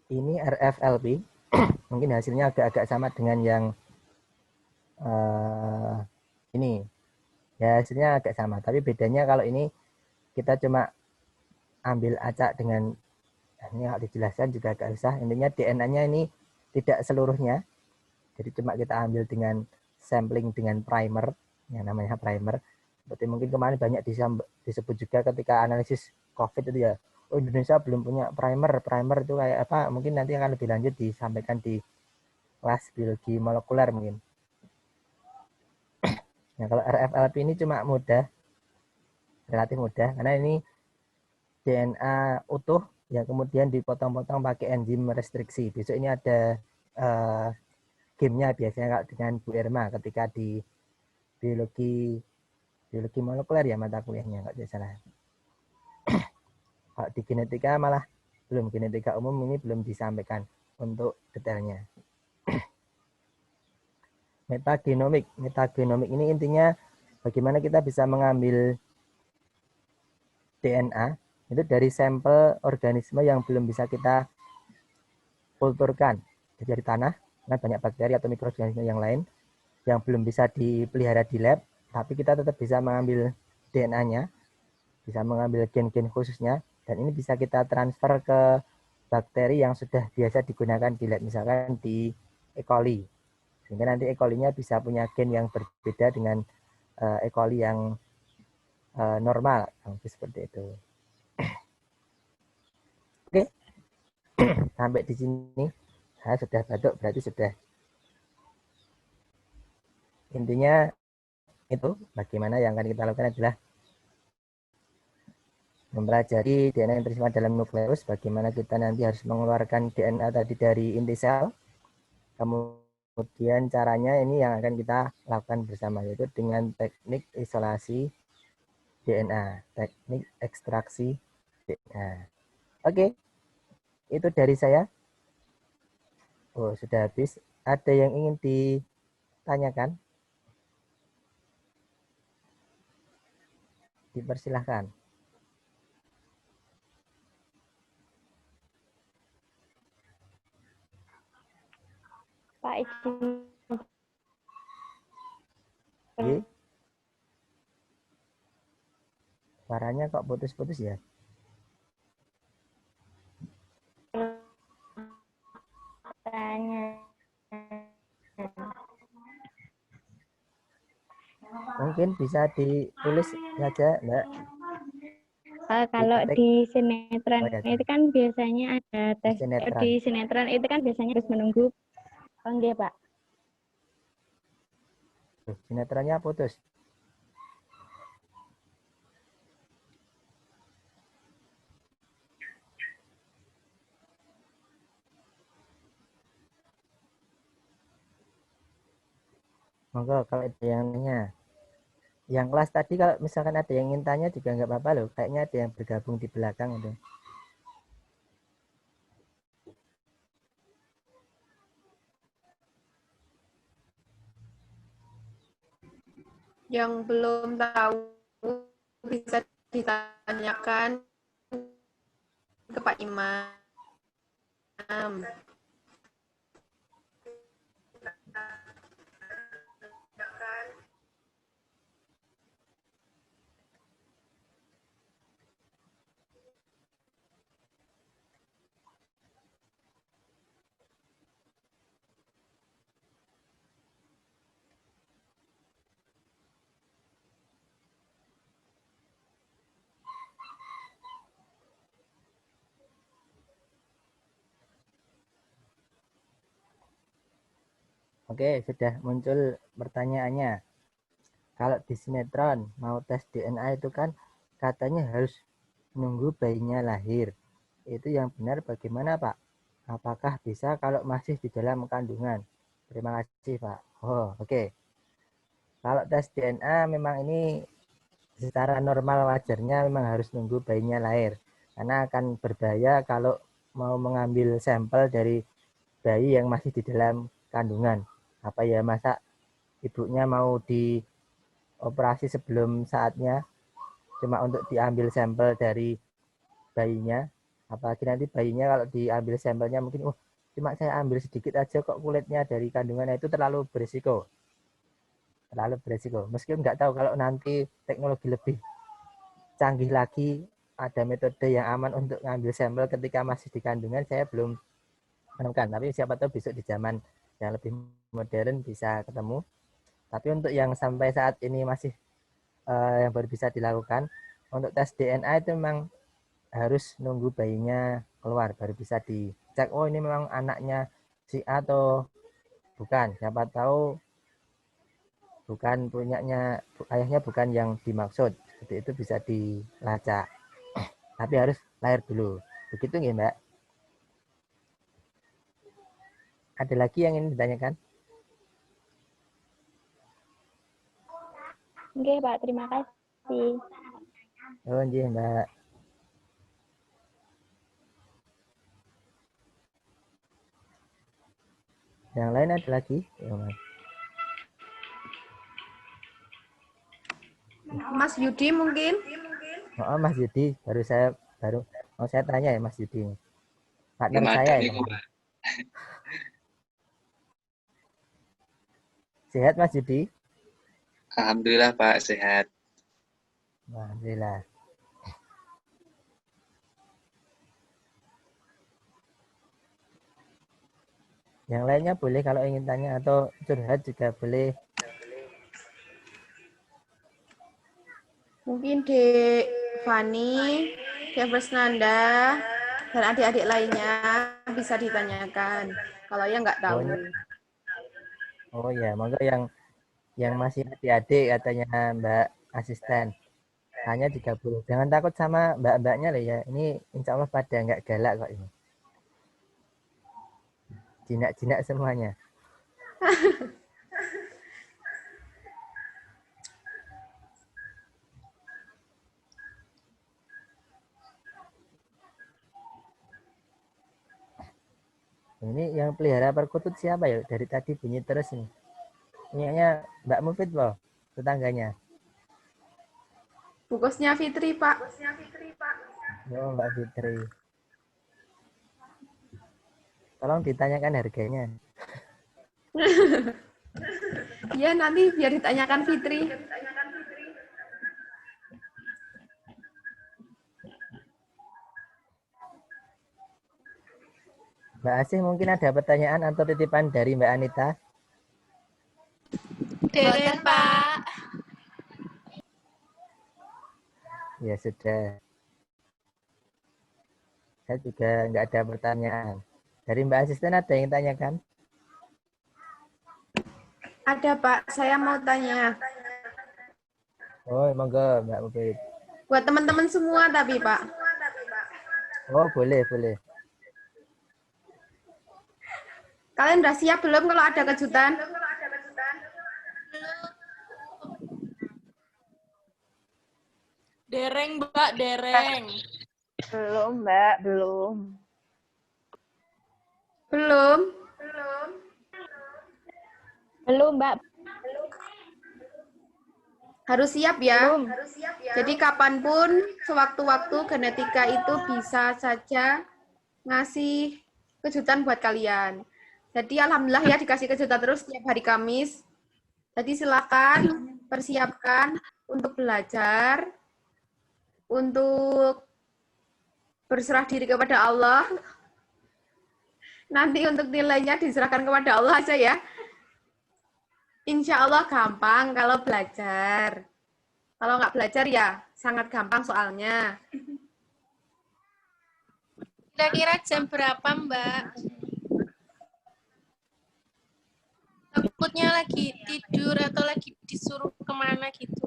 Ini RFLP. Mungkin hasilnya agak-agak sama dengan yang ini. Ya, hasilnya agak sama. Tapi bedanya kalau ini kita cuma ambil acak dengan, ini kalau dijelaskan juga agak susah. Intinya DNA-nya ini tidak seluruhnya. Jadi cuma kita ambil dengan sampling dengan primer, yang namanya primer. Seperti mungkin kemarin banyak disebut juga ketika analisis COVID itu ya. Oh, Indonesia belum punya primer. Primer itu kayak apa? Mungkin nanti akan lebih lanjut disampaikan di kelas biologi molekuler mungkin. Nah, kalau RFLP ini cuma mudah, relatif mudah, karena ini DNA utuh yang kemudian dipotong-potong pakai enzim restriksi. Besok ini ada gamenya biasanya dengan Bu Irma ketika di biologi molekuler ya mata kuliahnya, nggak salah. Kalau di genetika malah belum, genetika umum ini belum disampaikan untuk detailnya. Metagenomik ini intinya bagaimana kita bisa mengambil DNA itu dari sampel organisme yang belum bisa kita kulturkan. Jadi dari tanah, kan banyak bakteri atau mikroorganisme yang lain yang belum bisa dipelihara di lab, tapi kita tetap bisa mengambil DNA-nya, bisa mengambil gen-gen khususnya, dan ini bisa kita transfer ke bakteri yang sudah biasa digunakan di lab, misalkan di E. coli. Sehingga nanti E. coli-nya bisa punya gen yang berbeda dengan E. coli yang normal, seperti itu. Oke, sampai di sini. Saya sudah batuk, berarti sudah. Intinya itu, bagaimana yang akan kita lakukan adalah mempelajari DNA yang tersimpan dalam nukleus, bagaimana kita nanti harus mengeluarkan DNA tadi dari inti sel. Kemudian caranya ini yang akan kita lakukan bersama, yaitu dengan teknik isolasi DNA, teknik ekstraksi DNA. Oke, itu dari saya. Oh, sudah habis. Ada yang ingin ditanyakan? Dipersilahkan. Pak izin. Oke. Suaranya kok putus-putus ya? Tanya. Mungkin bisa ditulis saja, Mbak. Kalau Diketik. di sinetron Oh, ya, itu kan biasanya ada tes. sinetron. Di sinetron itu kan biasanya harus menunggu. Oh, enggak, Pak. Sinetronnya putus. Monggo kalau ada yang nanya. Yang kelas tadi kalau misalkan ada yang ingin tanya juga nggak apa-apa loh. Kayaknya ada yang bergabung di belakang itu. Yang belum tahu bisa ditanyakan ke Pak Imam. Oke, sudah muncul pertanyaannya. Kalau di sinetron mau tes DNA itu kan katanya harus nunggu bayinya lahir. Itu yang benar bagaimana, Pak? Apakah bisa kalau masih di dalam kandungan? Terima kasih, Pak. Oh, oke. Kalau tes DNA memang ini secara normal wajarnya memang harus nunggu bayinya lahir. Karena akan berbahaya kalau mau mengambil sampel dari bayi yang masih di dalam kandungan. Apa ya, masa ibunya mau dioperasi sebelum saatnya cuma untuk diambil sampel dari bayinya. Apalagi nanti bayinya kalau diambil sampelnya mungkin cuma saya ambil sedikit aja kok kulitnya dari kandungannya, itu terlalu berisiko. Meskipun nggak tahu kalau nanti teknologi lebih canggih lagi, ada metode yang aman untuk ngambil sampel ketika masih di kandungan, saya belum menemukan. Tapi siapa tahu besok di zaman yang lebih modern bisa ketemu. Tapi untuk yang sampai saat ini masih yang baru bisa dilakukan, untuk tes DNA itu memang harus nunggu bayinya keluar baru bisa dicek, oh ini memang anaknya si A atau bukan. Siapa tahu bukan punyanya ayahnya, bukan yang dimaksud. Seperti itu bisa dilacak. Tapi harus lahir dulu. Begitu nggih, Mbak? Ada lagi yang ingin ditanyakan? Oke, Pak. Terima kasih. Oh, nggih, Mbak. Yang lain ada lagi? Mas Yudi mungkin? Oh, Mas Yudi, mau saya tanya ya Mas Yudi. Partner Gimana saya nih, ya. Pak? Sehat Mas Yudi? Alhamdulillah Pak, sehat. Alhamdulillah. Yang lainnya boleh kalau ingin tanya atau curhat juga boleh. Mungkin Dek Fani, Dek Nanda, dan adik-adik lainnya bisa ditanyakan. Kalau yang nggak tahu. Oh ya, monggo yang masih adik-adik katanya Mbak Asisten. Tanya juga boleh. Jangan takut sama mbak-mbaknya loh ya. Ini insya Allah pada nggak galak kok ini. Jinak-jinak semuanya. Ini yang pelihara perkutut siapa ya? Dari tadi bunyi terus ini. Ini Mbak Mufid loh, tetangganya. Bungkusnya Fitri, Pak. Oh, Mbak Fitri. Tolong ditanyakan harganya. Ya, nanti biar ditanyakan Fitri. Mbak Asih mungkin ada pertanyaan atau titipan dari Mbak Anita? Deren, Pak. Ya sudah. Saya juga nggak ada pertanyaan. Dari Mbak Asisten ada yang tanyakan? Ada, Pak. Saya mau tanya. Oh, monggo Mbak Mufid. Buat teman-teman semua tapi, Pak. Oh, boleh, boleh. Kalian udah siap belum kalau ada kejutan? Dereng, Mbak, dereng. Belum, Mbak. Belum. Belum? Belum, Mbak. Harus siap ya. Belum. Jadi kapanpun, sewaktu-waktu genetika itu bisa saja ngasih kejutan buat kalian. Jadi alhamdulillah ya dikasih kejutan terus setiap hari Kamis. Jadi silakan persiapkan untuk belajar, untuk berserah diri kepada Allah. Nanti untuk nilainya diserahkan kepada Allah aja ya. Insya Allah gampang kalau belajar. Kalau nggak belajar ya sangat gampang soalnya. Kira-kira jam berapa, Mbak? Takutnya lagi tidur atau lagi disuruh kemana gitu.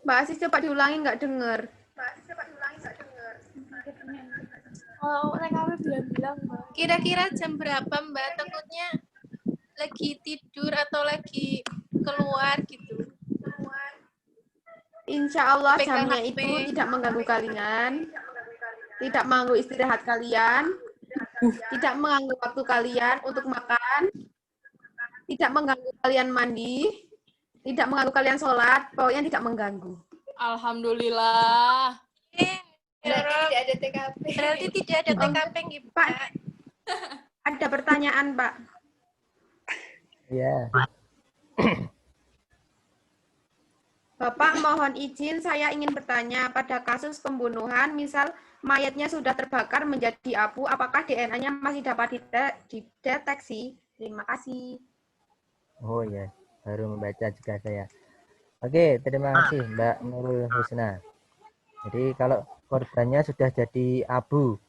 Mbak Asis coba diulangi nggak dengar. Oh, TKP bilang-bilang, Mbak. Kira-kira jam berapa, Mbak? Takutnya lagi tidur atau lagi keluar gitu. Insya Allah Pegang jamnya HP. itu tidak mengganggu kalian, tidak mengganggu istirahat kalian, tidak mengganggu waktu kalian untuk makan, tidak mengganggu kalian mandi, tidak mengganggu kalian sholat, pokoknya tidak mengganggu. Alhamdulillah. Berarti tidak ada TKP. Berarti tidak ada TKP, gitu, Pak, Mbak. ada pertanyaan, Pak. Iya. Bapak, mohon izin saya ingin bertanya, pada kasus pembunuhan, misal mayatnya sudah terbakar menjadi abu, apakah DNA-nya masih dapat dideteksi? Terima kasih. Oh ya, baru membaca juga saya. Oke, terima kasih Mbak Nurul Husna. Jadi kalau korbannya sudah jadi abu,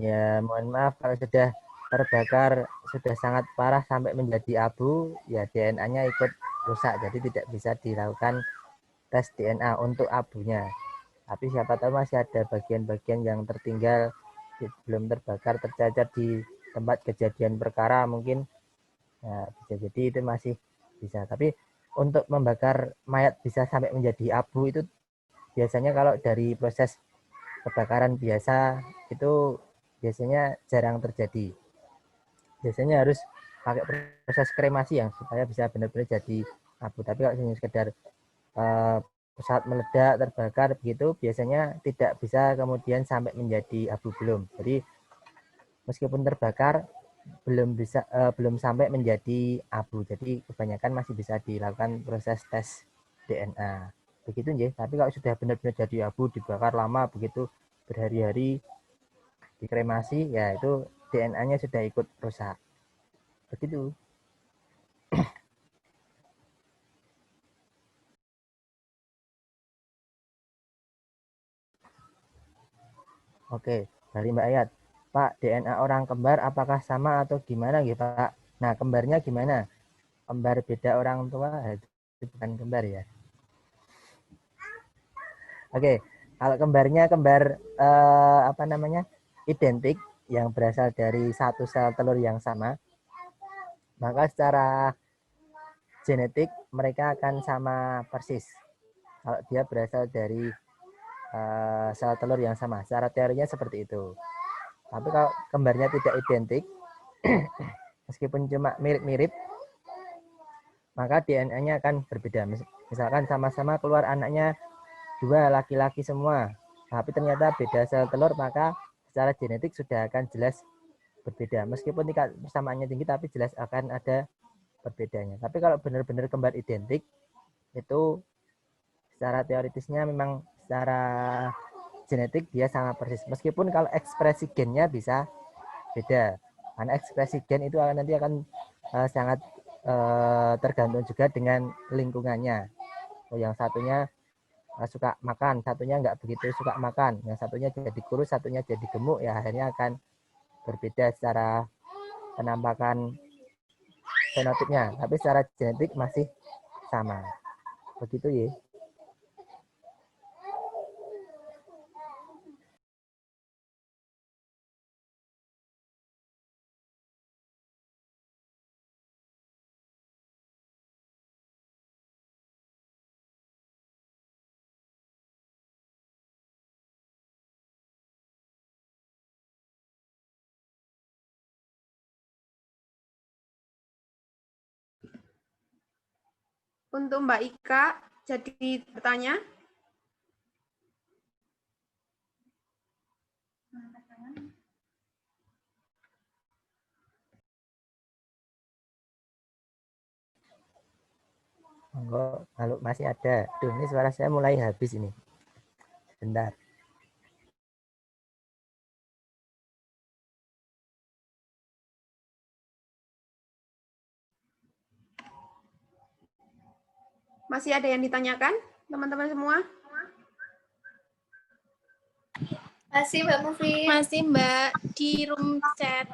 ya mohon maaf kalau sudah terbakar, sudah sangat parah sampai menjadi abu, ya DNA-nya ikut rusak, jadi tidak bisa dilakukan tes DNA untuk abunya. Tapi siapa tahu masih ada bagian-bagian yang tertinggal, belum terbakar, tercacar di tempat kejadian perkara mungkin. Nah, bisa jadi itu masih bisa. Tapi untuk membakar mayat bisa sampai menjadi abu itu biasanya kalau dari proses kebakaran biasa itu biasanya jarang terjadi. Biasanya harus pakai proses kremasi yang supaya bisa benar-benar jadi abu. Tapi kalau hanya sekedar pesawat meledak terbakar begitu biasanya tidak bisa kemudian sampai menjadi abu belum. Jadi meskipun terbakar belum sampai menjadi abu. Jadi kebanyakan masih bisa dilakukan proses tes DNA. Begitu nggih. Tapi kalau sudah benar-benar jadi abu, dibakar lama begitu berhari-hari dikremasi, ya itu DNA-nya sudah ikut rusak. Begitu. Oke, dari Mbak Ayat. Pak, DNA orang kembar apakah sama atau gimana gitu, Pak? Nah, kembarnya gimana? Kembar beda orang tua, itu bukan kembar ya. Oke, kalau kembarnya kembar identik yang berasal dari satu sel telur yang sama, maka secara genetik mereka akan sama persis. Kalau dia berasal dari sel telur yang sama, secara teorinya seperti itu. Tapi kalau kembarnya tidak identik, meskipun cuma mirip-mirip, maka DNA-nya akan berbeda. Misalkan sama-sama keluar anaknya 2 laki-laki semua, tapi ternyata beda sel telur, maka secara genetik sudah akan jelas berbeda. Meskipun tingkat persamaannya tinggi, tapi jelas akan ada perbedaannya. Tapi kalau benar-benar kembar identik, itu secara teoritisnya memang secara genetik dia sama persis. Meskipun kalau ekspresi gennya bisa beda. Karena ekspresi gen itu nanti akan sangat tergantung juga dengan lingkungannya. Yang satunya suka makan, satunya nggak begitu suka makan. Yang satunya jadi kurus, satunya jadi gemuk, ya akhirnya akan berbeda secara penampakan fenotipnya. Tapi secara genetik masih sama. Begitu ya. Untuk Mbak Ika, jadi bertanya. Monggo, kalau masih ada. Duh, ini suara saya mulai habis ini. Sebentar. Masih ada yang ditanyakan, teman-teman semua? Masih Mbak Mufi. Masih, Mbak, di room chat.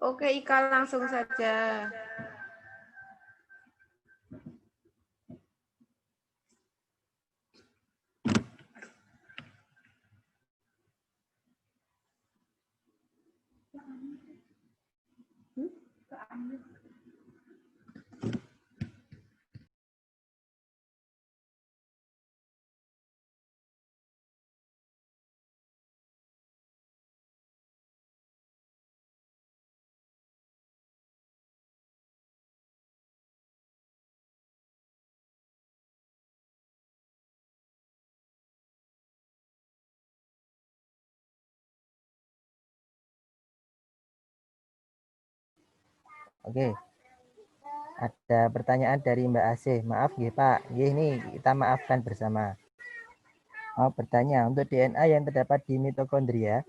Oke, Ika, langsung saja. Oke. Ada pertanyaan dari Mbak Asih. Maaf nggih Pak. Nggih, ini kita maafkan bersama. Mau bertanya, untuk DNA yang terdapat di mitokondria,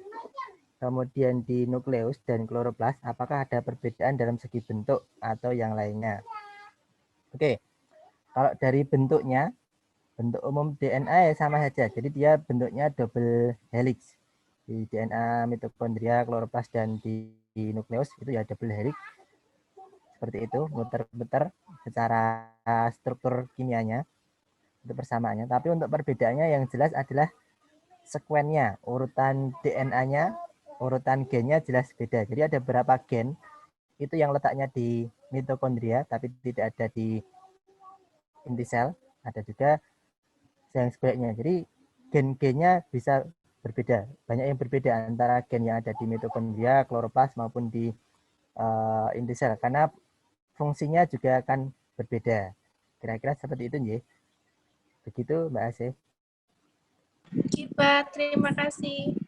kemudian di nukleus dan kloroplas, apakah ada perbedaan dalam segi bentuk atau yang lainnya? Oke. Kalau dari bentuknya, bentuk umum DNA ya sama saja. Jadi dia bentuknya double helix. Di DNA mitokondria, kloroplas dan di nukleus itu ya double helix. Seperti itu, muter-muter secara struktur kimianya, untuk persamaannya. Tapi untuk perbedaannya yang jelas adalah sekuennya, urutan DNA-nya, urutan gennya jelas beda. Jadi ada beberapa gen itu yang letaknya di mitokondria, tapi tidak ada di inti sel. Ada juga yang sebaliknya. Jadi gen-gennya bisa berbeda. Banyak yang berbeda antara gen yang ada di mitokondria, kloroplas maupun di inti sel. Karena fungsinya juga akan berbeda. Kira-kira seperti itu, nggih. Begitu, Mbak Asih. Pak, terima kasih.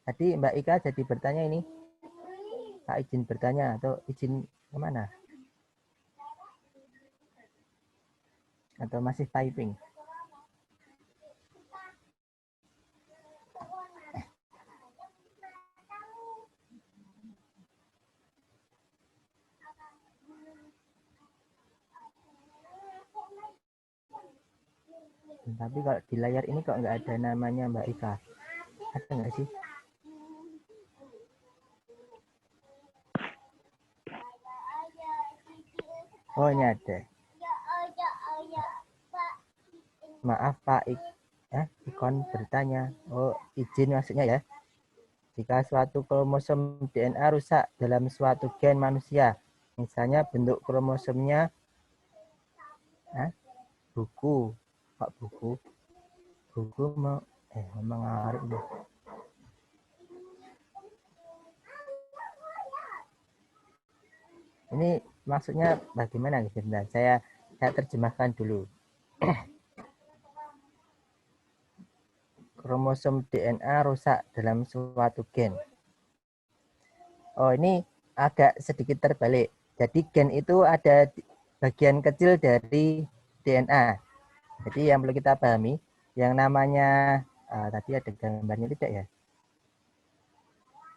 Tadi Mbak Ika jadi bertanya ini. Pak izin bertanya atau izin kemana? Atau masih typing? Tapi kalau di layar ini kok nggak ada namanya Mbak Ika. Ada nggak sih? Oh, ini ada. Maaf Pak Ikon bertanya. Oh, izin maksudnya ya. Jika suatu kromosom DNA rusak dalam suatu gen manusia, misalnya bentuk kromosomnya buku, Pak buku mau mengarik deh. Ini maksudnya bagaimana nih? Saya terjemahkan dulu. Kromosom DNA rusak dalam suatu gen. Oh, ini agak sedikit terbalik. Jadi gen itu ada bagian kecil dari DNA. Jadi yang perlu kita pahami, yang namanya tadi ada gambarnya tidak ya?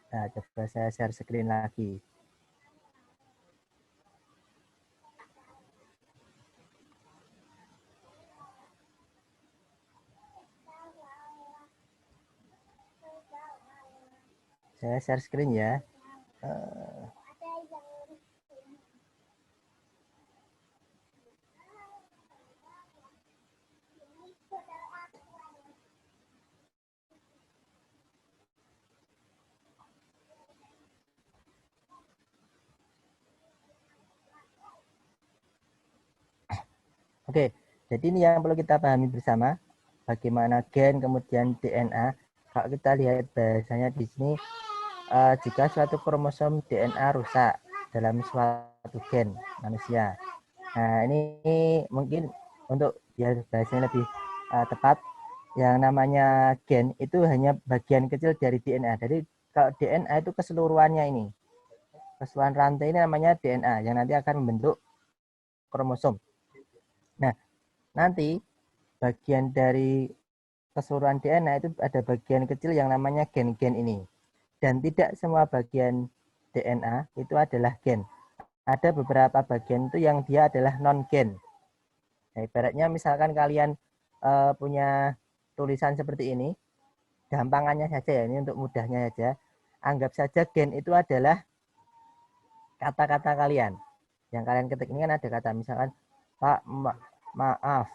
Nah, coba saya share screen lagi. Saya share screen ya. Oke, jadi ini yang perlu kita pahami bersama, bagaimana gen kemudian DNA. Kalau kita lihat bahasanya di sini, jika suatu kromosom DNA rusak dalam suatu gen manusia. Nah, ini mungkin untuk biar bahasanya lebih tepat, yang namanya gen itu hanya bagian kecil dari DNA. Jadi kalau DNA itu keseluruhannya ini, keseluruhan rantai ini namanya DNA yang nanti akan membentuk kromosom. Nah, nanti bagian dari keseluruhan DNA itu ada bagian kecil yang namanya gen-gen ini. Dan tidak semua bagian DNA itu adalah gen. Ada beberapa bagian itu yang dia adalah non-gen. Nah, ibaratnya misalkan kalian punya tulisan seperti ini, gampangannya saja ya, ini untuk mudahnya saja. Anggap saja gen itu adalah kata-kata kalian. Yang kalian ketik ini kan ada kata, misalkan Pak, maaf,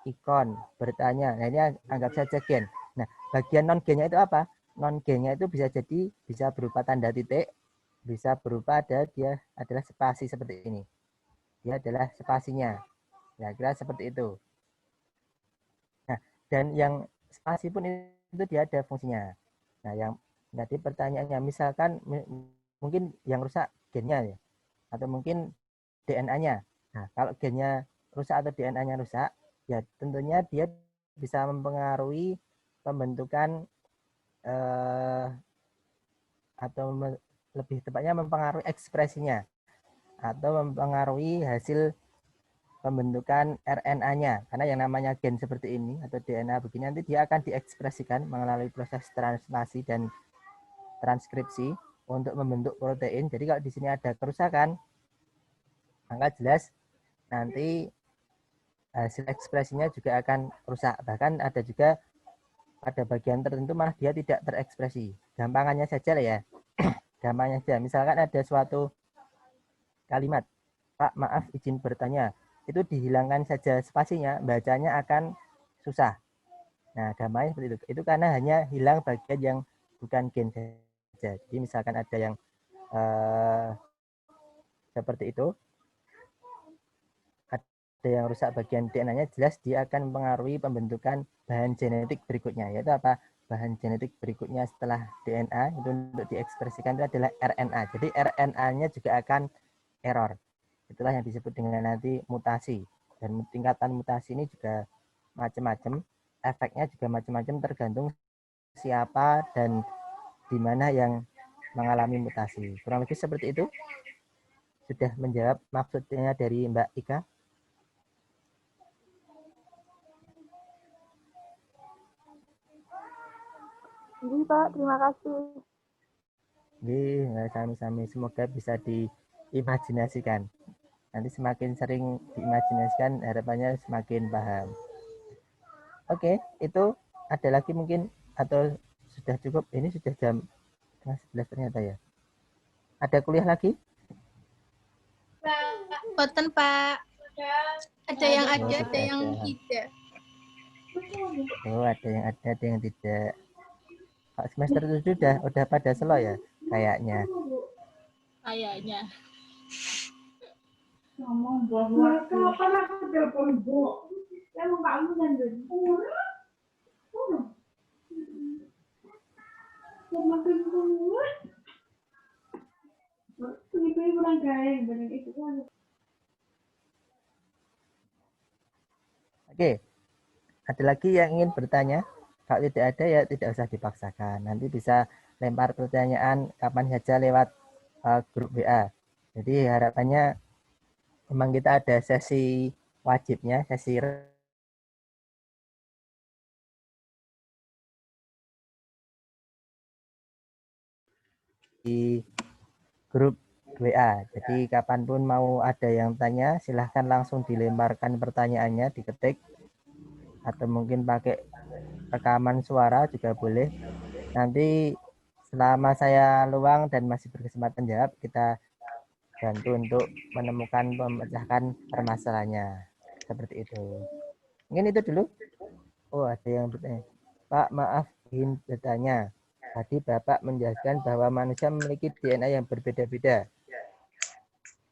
Ikon bertanya. Nah, ini anggap saja gen. Nah, bagian non-gennya itu apa? Non-gennya itu bisa jadi bisa berupa tanda titik, bisa berupa dia adalah spasi seperti ini. Dia adalah spasinya. Ya, kira seperti itu. Nah, dan yang spasi pun itu dia ada fungsinya. Nah, yang tadi pertanyaannya misalkan mungkin yang rusak gennya ya, atau mungkin DNA-nya. Nah, kalau gennya rusak atau DNA-nya rusak, ya tentunya dia bisa mempengaruhi pembentukan atau lebih tepatnya mempengaruhi ekspresinya atau mempengaruhi hasil pembentukan RNA-nya. Karena yang namanya gen seperti ini atau DNA begini nanti dia akan diekspresikan melalui proses translasi dan transkripsi untuk membentuk protein. Jadi kalau di sini ada kerusakan, maka jelas nanti hasil ekspresinya juga akan rusak. Bahkan ada juga pada bagian tertentu malah dia tidak terekspresi. Gampangannya saja lah ya. Gampangnya saja. Misalkan ada suatu kalimat, Pak maaf izin bertanya, itu dihilangkan saja spasinya, bacanya akan susah. Nah, gampangnya seperti itu. Itu karena hanya hilang bagian yang bukan gen saja. Jadi misalkan ada yang seperti itu, ada yang rusak bagian DNA-nya, jelas dia akan mempengaruhi pembentukan bahan genetik berikutnya. Yaitu apa? Bahan genetik berikutnya setelah DNA itu untuk diekspresikan itu adalah RNA. Jadi RNA-nya juga akan error. Itulah yang disebut dengan nanti mutasi. Dan tingkatan mutasi ini juga macam-macam. Efeknya juga macam-macam tergantung siapa dan di mana yang mengalami mutasi. Kurang lebih seperti itu. Sudah menjawab maksudnya dari Mbak Ika? Ini Pak, terima kasih. Sami-sami. Semoga bisa diimajinasikan. Nanti semakin sering diimajinasikan, harapannya semakin paham. Oke, itu ada lagi mungkin atau sudah cukup? Ini sudah jam 11 ternyata ya. Ada kuliah lagi? Boten, Pak. Ada yang ada, ada yang tidak. Oh, ada yang tidak. Kalau semester 7 udah pada selo ya kayaknya. Kayaknya. Ngomong bahwa kapan aku telepon Bu? Emang kamu dan semakin kuat. Ibu orang kaya benar itu kan. Oke, ada lagi yang ingin bertanya? Kalau tidak ada ya tidak usah dipaksakan. Nanti bisa lempar pertanyaan kapan saja lewat grup WA. Jadi harapannya memang kita ada sesi wajibnya, sesi di grup WA. Jadi kapanpun mau ada yang tanya, silahkan langsung dilemparkan pertanyaannya, diketik. Atau mungkin pakai rekaman suara juga boleh. Nanti selama saya luang dan masih berkesempatan jawab, kita bantu untuk menemukan memecahkan permasalahannya. Seperti itu. Mungkin itu dulu. Oh, ada yang bertanya. Pak, maaf ingin bertanya. Tadi Bapak menjelaskan bahwa manusia memiliki DNA yang berbeda-beda.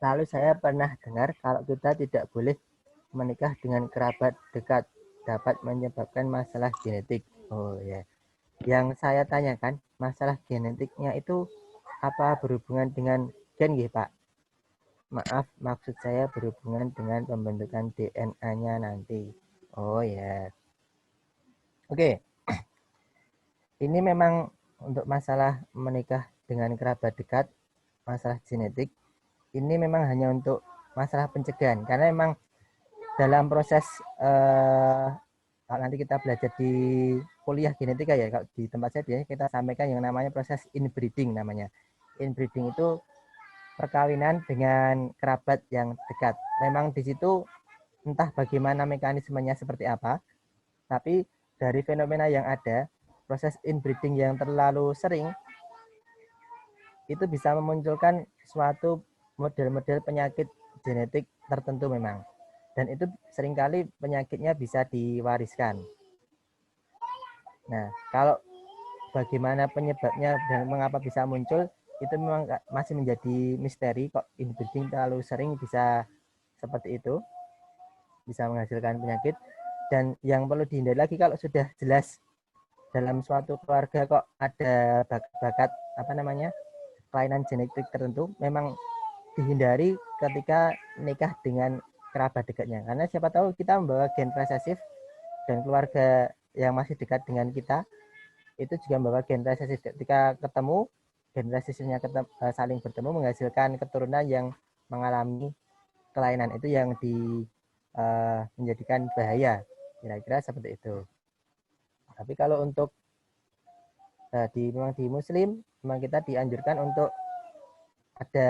Lalu saya pernah dengar kalau kita tidak boleh menikah dengan kerabat dekat dapat menyebabkan masalah genetik. Oh ya. Yang saya tanyakan, masalah genetiknya itu apa berhubungan dengan gen nggih, Pak? Maaf, maksud saya berhubungan dengan pembentukan DNA-nya nanti. Oh ya. Oke. Ini memang untuk masalah menikah dengan kerabat dekat, masalah genetik, ini memang hanya untuk masalah pencegahan. Karena memang dalam proses nanti kita belajar di kuliah genetika ya, kalau di tempat saya biasanya kita sampaikan yang namanya proses inbreeding namanya. Inbreeding itu perkawinan dengan kerabat yang dekat. Memang di situ entah bagaimana mekanismenya seperti apa, tapi dari fenomena yang ada, proses inbreeding yang terlalu sering itu bisa memunculkan suatu model-model penyakit genetik tertentu memang. Dan itu seringkali penyakitnya bisa diwariskan. Nah, kalau bagaimana penyebabnya dan mengapa bisa muncul, itu memang masih menjadi misteri kok inbreeding terlalu sering bisa seperti itu, bisa menghasilkan penyakit. Dan yang perlu dihindari lagi kalau sudah jelas dalam suatu keluarga kok ada bakat kelainan genetik tertentu, memang dihindari ketika nikah dengan kerabat dekatnya, karena siapa tahu kita membawa gen resesif dan keluarga yang masih dekat dengan kita itu juga membawa gen resesif. Ketika ketemu, gen resesifnya saling bertemu menghasilkan keturunan yang mengalami kelainan, itu yang menjadikan bahaya, kira-kira seperti itu. Tapi kalau untuk memang di Muslim, memang kita dianjurkan untuk ada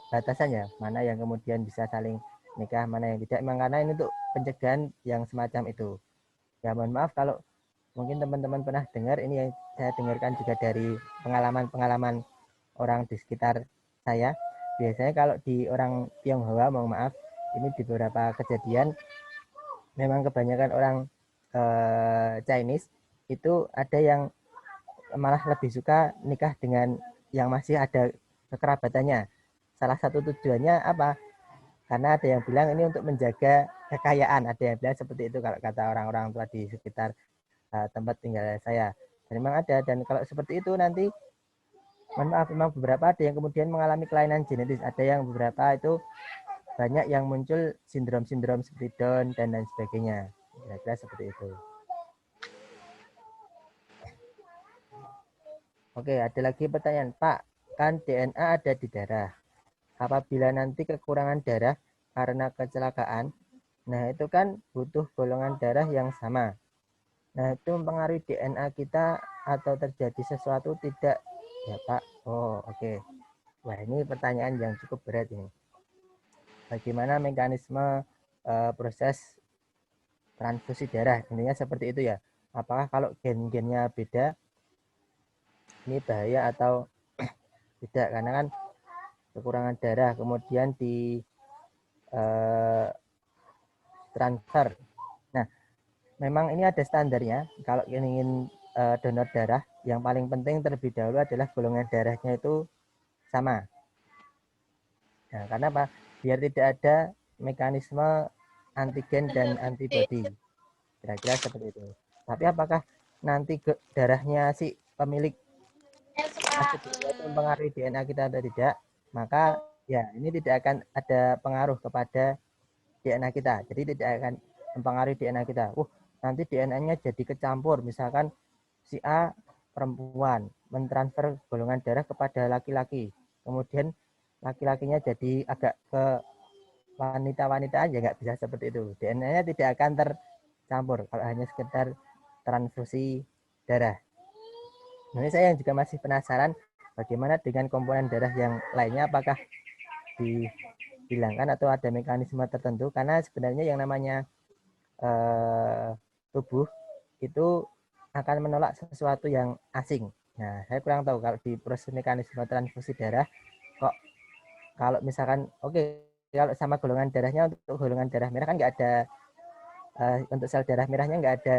batasannya, mana yang kemudian bisa saling nikah, mana yang tidak. Memang karena ini untuk pencegahan yang semacam itu. Ya mohon maaf kalau mungkin teman-teman pernah dengar, ini yang saya dengarkan juga dari pengalaman-pengalaman orang di sekitar saya. Biasanya kalau di orang Tionghoa, mohon maaf, ini di beberapa kejadian, memang kebanyakan orang Chinese itu ada yang malah lebih suka nikah dengan yang masih ada kekerabatannya. Salah satu tujuannya apa? Karena ada yang bilang ini untuk menjaga kekayaan, ada yang bilang seperti itu kalau kata orang-orang tua di sekitar tempat tinggal saya. Dan memang ada, dan kalau seperti itu nanti, mohon maaf, memang beberapa ada yang kemudian mengalami kelainan genetis, ada yang beberapa itu banyak yang muncul sindrom-sindrom seperti Down dan lain sebagainya. Kira-kira seperti itu. Oke, ada lagi pertanyaan, Pak, kan DNA ada di darah. Apabila nanti kekurangan darah karena kecelakaan, nah itu kan butuh golongan darah yang sama. Nah itu mempengaruhi DNA kita atau terjadi sesuatu tidak ya Pak? Oh oke. Wah ini pertanyaan yang cukup berat ini. Bagaimana mekanisme proses transfusi darah? Intinya seperti itu ya. Apakah kalau gen-gennya beda, ini bahaya atau tidak? Karena kan kekurangan darah kemudian di transfer. Nah, memang ini ada standarnya. Kalau ingin donor darah, yang paling penting terlebih dahulu adalah golongan darahnya itu sama. Nah, karena apa? Biar tidak ada mekanisme antigen dan antibodi. Kira-kira seperti itu. Tapi apakah nanti darahnya si pemilik itu mempengaruhi DNA kita atau tidak? Maka ya ini tidak akan ada pengaruh kepada DNA kita. Jadi tidak akan mempengaruhi DNA kita. Nanti DNA-nya jadi kecampur. Misalkan si A perempuan mentransfer golongan darah kepada laki-laki. Kemudian laki-lakinya jadi agak ke wanita-wanita aja, nggak bisa seperti itu. DNA-nya tidak akan tercampur kalau hanya sekedar transfusi darah. Nah, ini saya yang juga masih penasaran bagaimana dengan komponen darah yang lainnya, apakah dihilangkan atau ada mekanisme tertentu, karena sebenarnya yang namanya tubuh itu akan menolak sesuatu yang asing. Nah, saya kurang tahu kalau di proses mekanisme transfusi darah kok kalau misalkan kalau sama golongan darahnya, untuk golongan darah merah kan nggak ada untuk sel darah merahnya nggak ada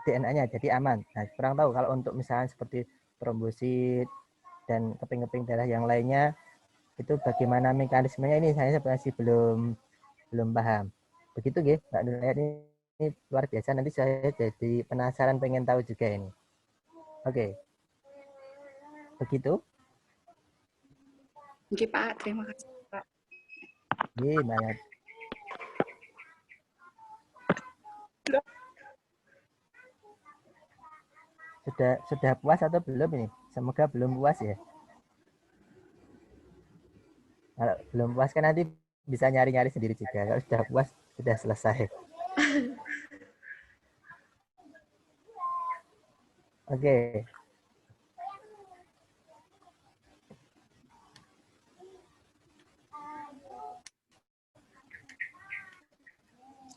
DNA-nya, jadi aman. Nah, kurang tahu kalau untuk misalnya seperti trombosit dan keping-keping darah yang lainnya itu bagaimana mekanismenya, ini saya masih belum paham. Begitu nggih, Mbak Nulayat, ini luar biasa, nanti saya jadi penasaran pengen tahu juga ini. Oke. Begitu? Oke, Pak, terima kasih, Pak. Iya, banyak. Sudah puas atau belum ini? Semoga belum puas ya. Kalau belum puas kan nanti bisa nyari-nyari sendiri juga. Kalau sudah puas, sudah selesai. Oke.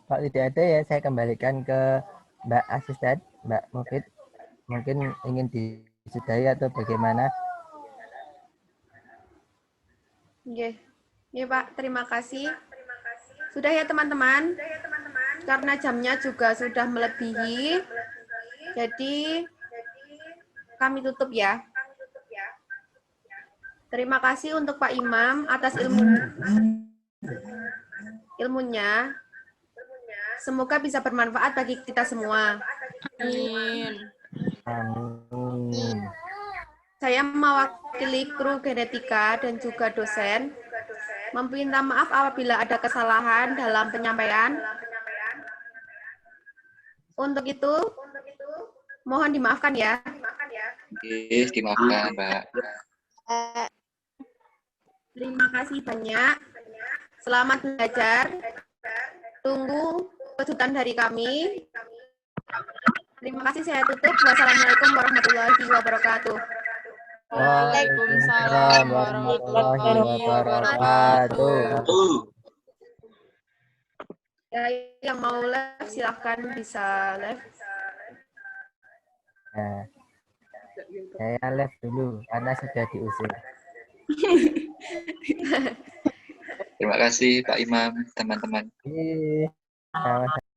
Kalau tidak ada ya saya kembalikan ke Mbak Asisten, Mbak Mufid. Mungkin ingin disudahi atau bagaimana? Oke. Ya Pak, terima kasih. Sudah ya teman-teman. Karena jamnya juga sudah melebihi. Jadi kami tutup ya. Terima kasih untuk Pak Imam atas ilmunya. Semoga bisa bermanfaat bagi kita semua. Amin. Amin. Saya mewakili kru genetika dan juga dosen meminta maaf apabila ada kesalahan dalam penyampaian. Untuk itu, mohon dimaafkan ya. Oke, dimaafkan, Mbak. Terima kasih banyak. Selamat belajar. Tunggu kejutan dari kami. Terima kasih, saya tutup. Wassalamualaikum warahmatullahi wabarakatuh. Waalaikumsalam warahmatullahi wabarakatuh. Ya, yang mau live silahkan bisa live. Nah, saya live dulu karena sudah diusir. Terima kasih Pak Imam, teman-teman. Sama-sama.